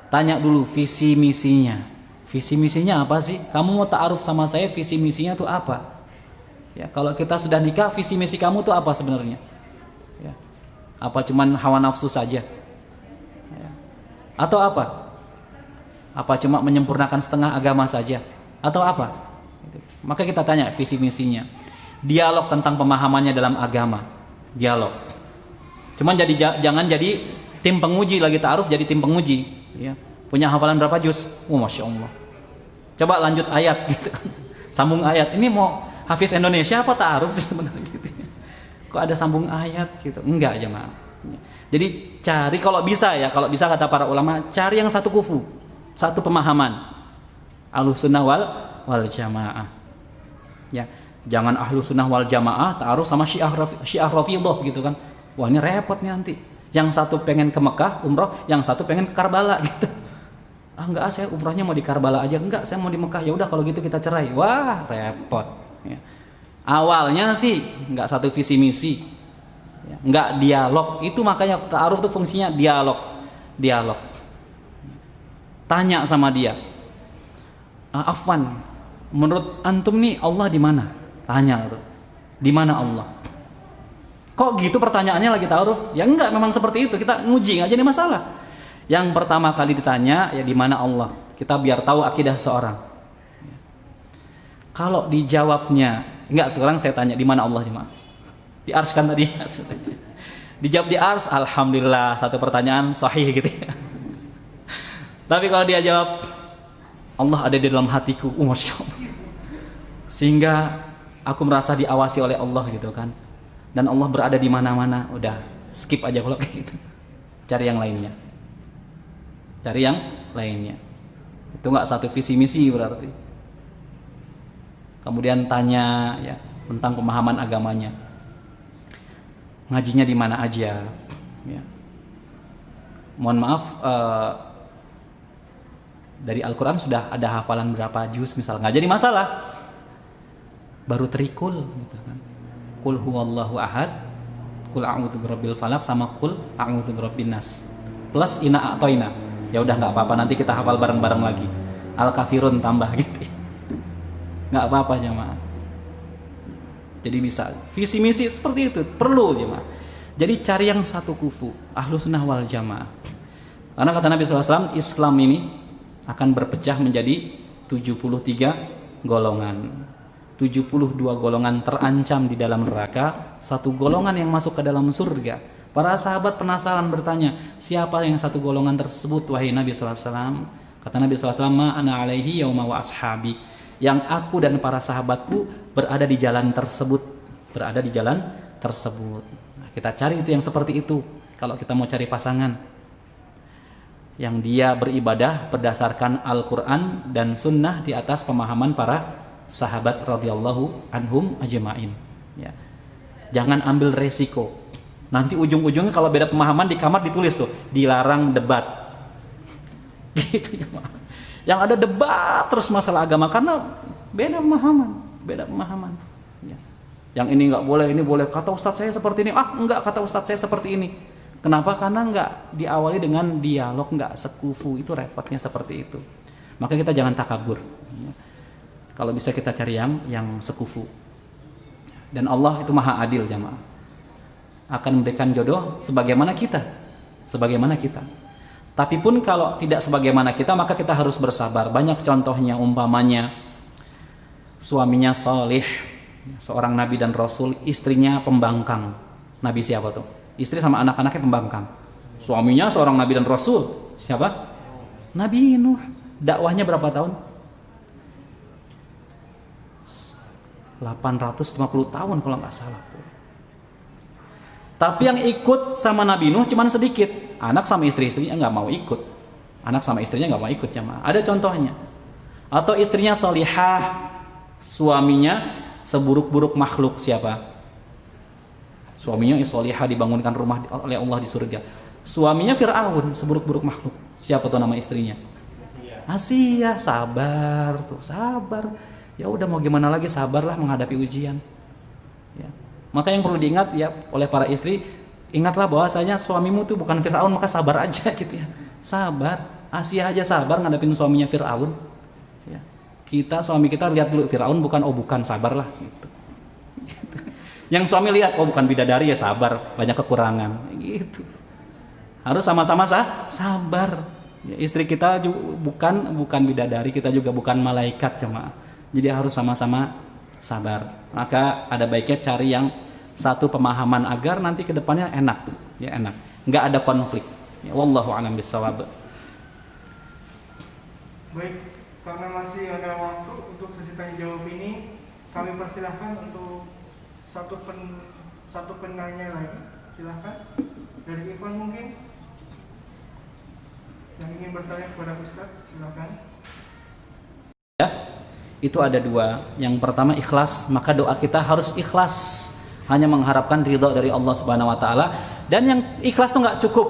Tanya dulu visi misinya. Visi misinya apa sih? Kamu mau ta'aruf sama saya, visi misinya itu apa? Ya, kalau kita sudah nikah, visi misi kamu itu apa sebenarnya? Ya. Apa cuman hawa nafsu saja? Ya. Atau apa? Apa cuma menyempurnakan setengah agama saja? Atau apa? Maka kita tanya visi misinya. Dialog tentang pemahamannya dalam agama. Dialog. Cuman jangan jadi tim penguji lagi ta'aruf, jadi tim penguji. Ya. Punya hafalan berapa juz? Masya Allah. Coba lanjut ayat gitu kan. Sambung ayat. Ini mau hafiz Indonesia apa ta'aruf sih sebenarnya gitu. Kok ada sambung ayat gitu? Enggak jemaah. Jadi cari kalau bisa kata para ulama, cari yang satu kufu, satu pemahaman. Ahlussunnah wal jamaah. Ya, jangan ahlussunnah wal jamaah ta'aruf sama Syiah Rafidhah gitu kan. Wah, ini repot nih nanti. Yang satu pengen ke Mekah umroh, yang satu pengen ke Karbala gitu. Enggak, saya umrohnya mau di Karbala aja. Enggak, saya mau di Mekah. Ya udah kalau gitu kita cerai. Wah, repot. Ya. Awalnya sih enggak satu visi misi. Ya. Enggak dialog. Itu makanya ta'aruf itu fungsinya dialog. Tanya sama dia. Afwan, menurut antum nih Allah di mana? Tanya tuh. Di mana Allah? Kok gitu pertanyaannya lagi ta'aruf? Ya enggak, memang seperti itu. Kita nguji, enggak jadi masalah. Yang pertama kali ditanya ya di mana Allah. Kita biar tahu akidah seorang. Kalau dijawabnya, enggak, sekarang saya tanya di mana Allah jemaah? Di ars kan tadi. Dijawab di ars, alhamdulillah, satu pertanyaan sahih gitu ya. Tapi kalau dia jawab Allah ada di dalam hatiku, Masya Allah. Sehingga aku merasa diawasi oleh Allah gitu kan. Dan Allah berada di mana-mana, udah skip aja kalau kayak gitu. Cari yang lainnya. dari yang lainnya. Itu nggak satu visi misi berarti. Kemudian tanya ya tentang pemahaman agamanya. Ngajinya di mana aja? Ya. Mohon maaf, dari Al-Quran sudah ada hafalan berapa juz misal, nggak jadi masalah. Baru terikul, gitu kan. Qul huwallahu ahad, qul a'udzu birabbil falaq sama qul a'udzu birabbin nas. Plus ina a'toina. Ya udah nggak apa-apa, nanti kita hafal bareng-bareng lagi. Al-kafirun tambah gitu. Nggak apa-apa jemaah. Jadi bisa visi misi seperti itu perlu jemaah. Jadi cari yang satu kufu, Ahlus Sunnah wal Jamaah. Karena kata Nabi SAW, Islam ini akan berpecah menjadi 73 golongan. 72 golongan terancam di dalam neraka, 1 golongan yang masuk ke dalam surga. Para sahabat penasaran bertanya, siapa yang 1 golongan tersebut wahai Nabi SAW? Kata Nabi SAW, ma ana alaihi yauma wa ashabi. Yang aku dan para sahabatku berada di jalan tersebut. Berada di jalan tersebut. Nah, kita cari itu yang seperti itu. Kalau kita mau cari pasangan yang dia beribadah berdasarkan Al-Quran dan Sunnah di atas pemahaman para sahabat radhiyallahu anhum ajma'in. Ya. Jangan ambil resiko. Nanti ujung-ujungnya kalau beda pemahaman di kamar ditulis tuh dilarang debat. Gitu ya. Yang ada debat terus masalah agama karena beda pemahaman. Ya. Yang ini nggak boleh, ini boleh. Kata ustadz saya seperti ini. Enggak, kata ustadz saya seperti ini. Kenapa? Karena nggak diawali dengan dialog, nggak sekufu. Itu repotnya seperti itu. Maka kita jangan takabur. Ya. Kalau bisa kita cari yang sekufu. Dan Allah itu maha adil jamaah. Akan memberikan jodoh sebagaimana kita. Tapi pun kalau tidak sebagaimana kita, maka kita harus bersabar. Banyak contohnya, umpamanya suaminya salih, seorang nabi dan rasul, istrinya pembangkang. Nabi siapa tuh? Istri sama anak-anaknya pembangkang. Suaminya seorang nabi dan rasul. Siapa? Nabi Nuh. Dakwahnya berapa tahun? 850 tahun kalau nggak salah. Tapi yang ikut sama Nabi Nuh cuman sedikit. Anak sama istri-istrinya nggak mau ikut. Jamaah. Ada contohnya. Atau istrinya solihah, suaminya seburuk-buruk makhluk. Siapa? Suaminya solihah, dibangunkan rumah oleh Allah di surga. Suaminya Fir'aun, seburuk-buruk makhluk. Siapa tuh nama istrinya? Asia. Sabar. Ya udah mau gimana lagi, sabarlah menghadapi ujian. Ya. Maka yang perlu diingat ya oleh para istri, ingatlah bahwasanya suamimu tuh bukan Fir'aun, maka sabar aja gitu ya. Sabar. Asia aja sabar ngadepin suaminya Fir'aun. Ya. Suami kita lihat dulu Fir'aun bukan sabarlah gitu. Yang suami lihat bukan bidadari ya sabar, banyak kekurangan gitu. Harus sama-sama sabar. Ya, istri kita juga bukan bidadari, kita juga bukan malaikat jemaah. Jadi harus sama-sama sabar. Maka ada baiknya cari yang satu pemahaman agar nanti kedepannya enak, nggak ada konflik. Ya, wallahu a'lam bishawab. Baik, karena masih ada waktu untuk sesi tanya jawab ini, kami persilahkan untuk satu penanya lagi. Silahkan dari Ivan mungkin yang ingin bertanya kepada Ustaz, silahkan. Ya, itu ada 2. Yang pertama ikhlas, maka doa kita harus ikhlas, hanya mengharapkan ridha dari Allah Subhanahu wa taala. Dan yang ikhlas itu nggak cukup,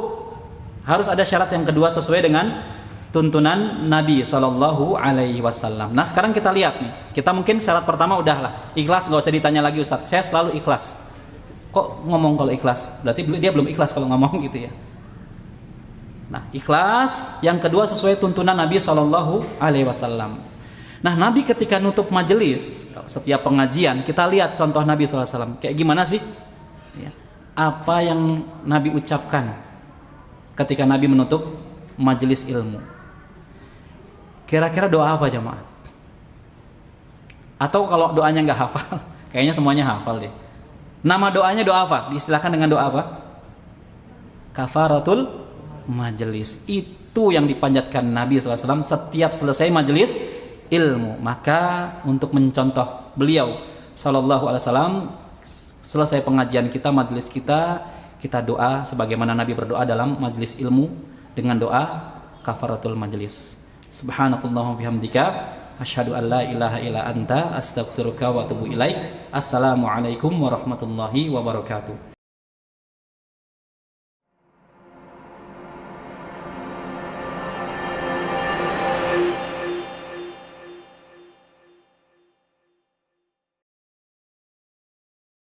harus ada syarat yang kedua sesuai dengan tuntunan Nabi Shallallahu Alaihi Wasallam. Nah sekarang kita lihat nih, kita mungkin syarat pertama udahlah ikhlas, nggak usah ditanya lagi Ustadz, saya selalu ikhlas. Kok ngomong kalau ikhlas? Berarti dia belum ikhlas kalau ngomong gitu ya. Nah ikhlas, yang kedua sesuai tuntunan Nabi Shallallahu Alaihi Wasallam. Nah Nabi ketika nutup majelis, setiap pengajian kita lihat contoh Nabi SAW kayak gimana sih ya. Apa yang Nabi ucapkan ketika Nabi menutup majelis ilmu? Kira-kira doa apa jemaah? Atau kalau doanya nggak hafal, kayaknya semuanya hafal deh. Nama doanya doa apa? Diistilahkan dengan doa apa? Kafaratul majelis. Itu yang dipanjatkan Nabi SAW setiap selesai majelis ilmu. Maka untuk mencontoh beliau sallallahu alaihi wasallam, selesai pengajian kita, majelis kita doa sebagaimana Nabi berdoa dalam majelis ilmu dengan doa kafaratul majlis. Subhanakallahumma bihamdika asyhadu an la ilaha illa anta astaghfiruka wa atubu ilaik. Assalamualaikum warahmatullahi wabarakatuh.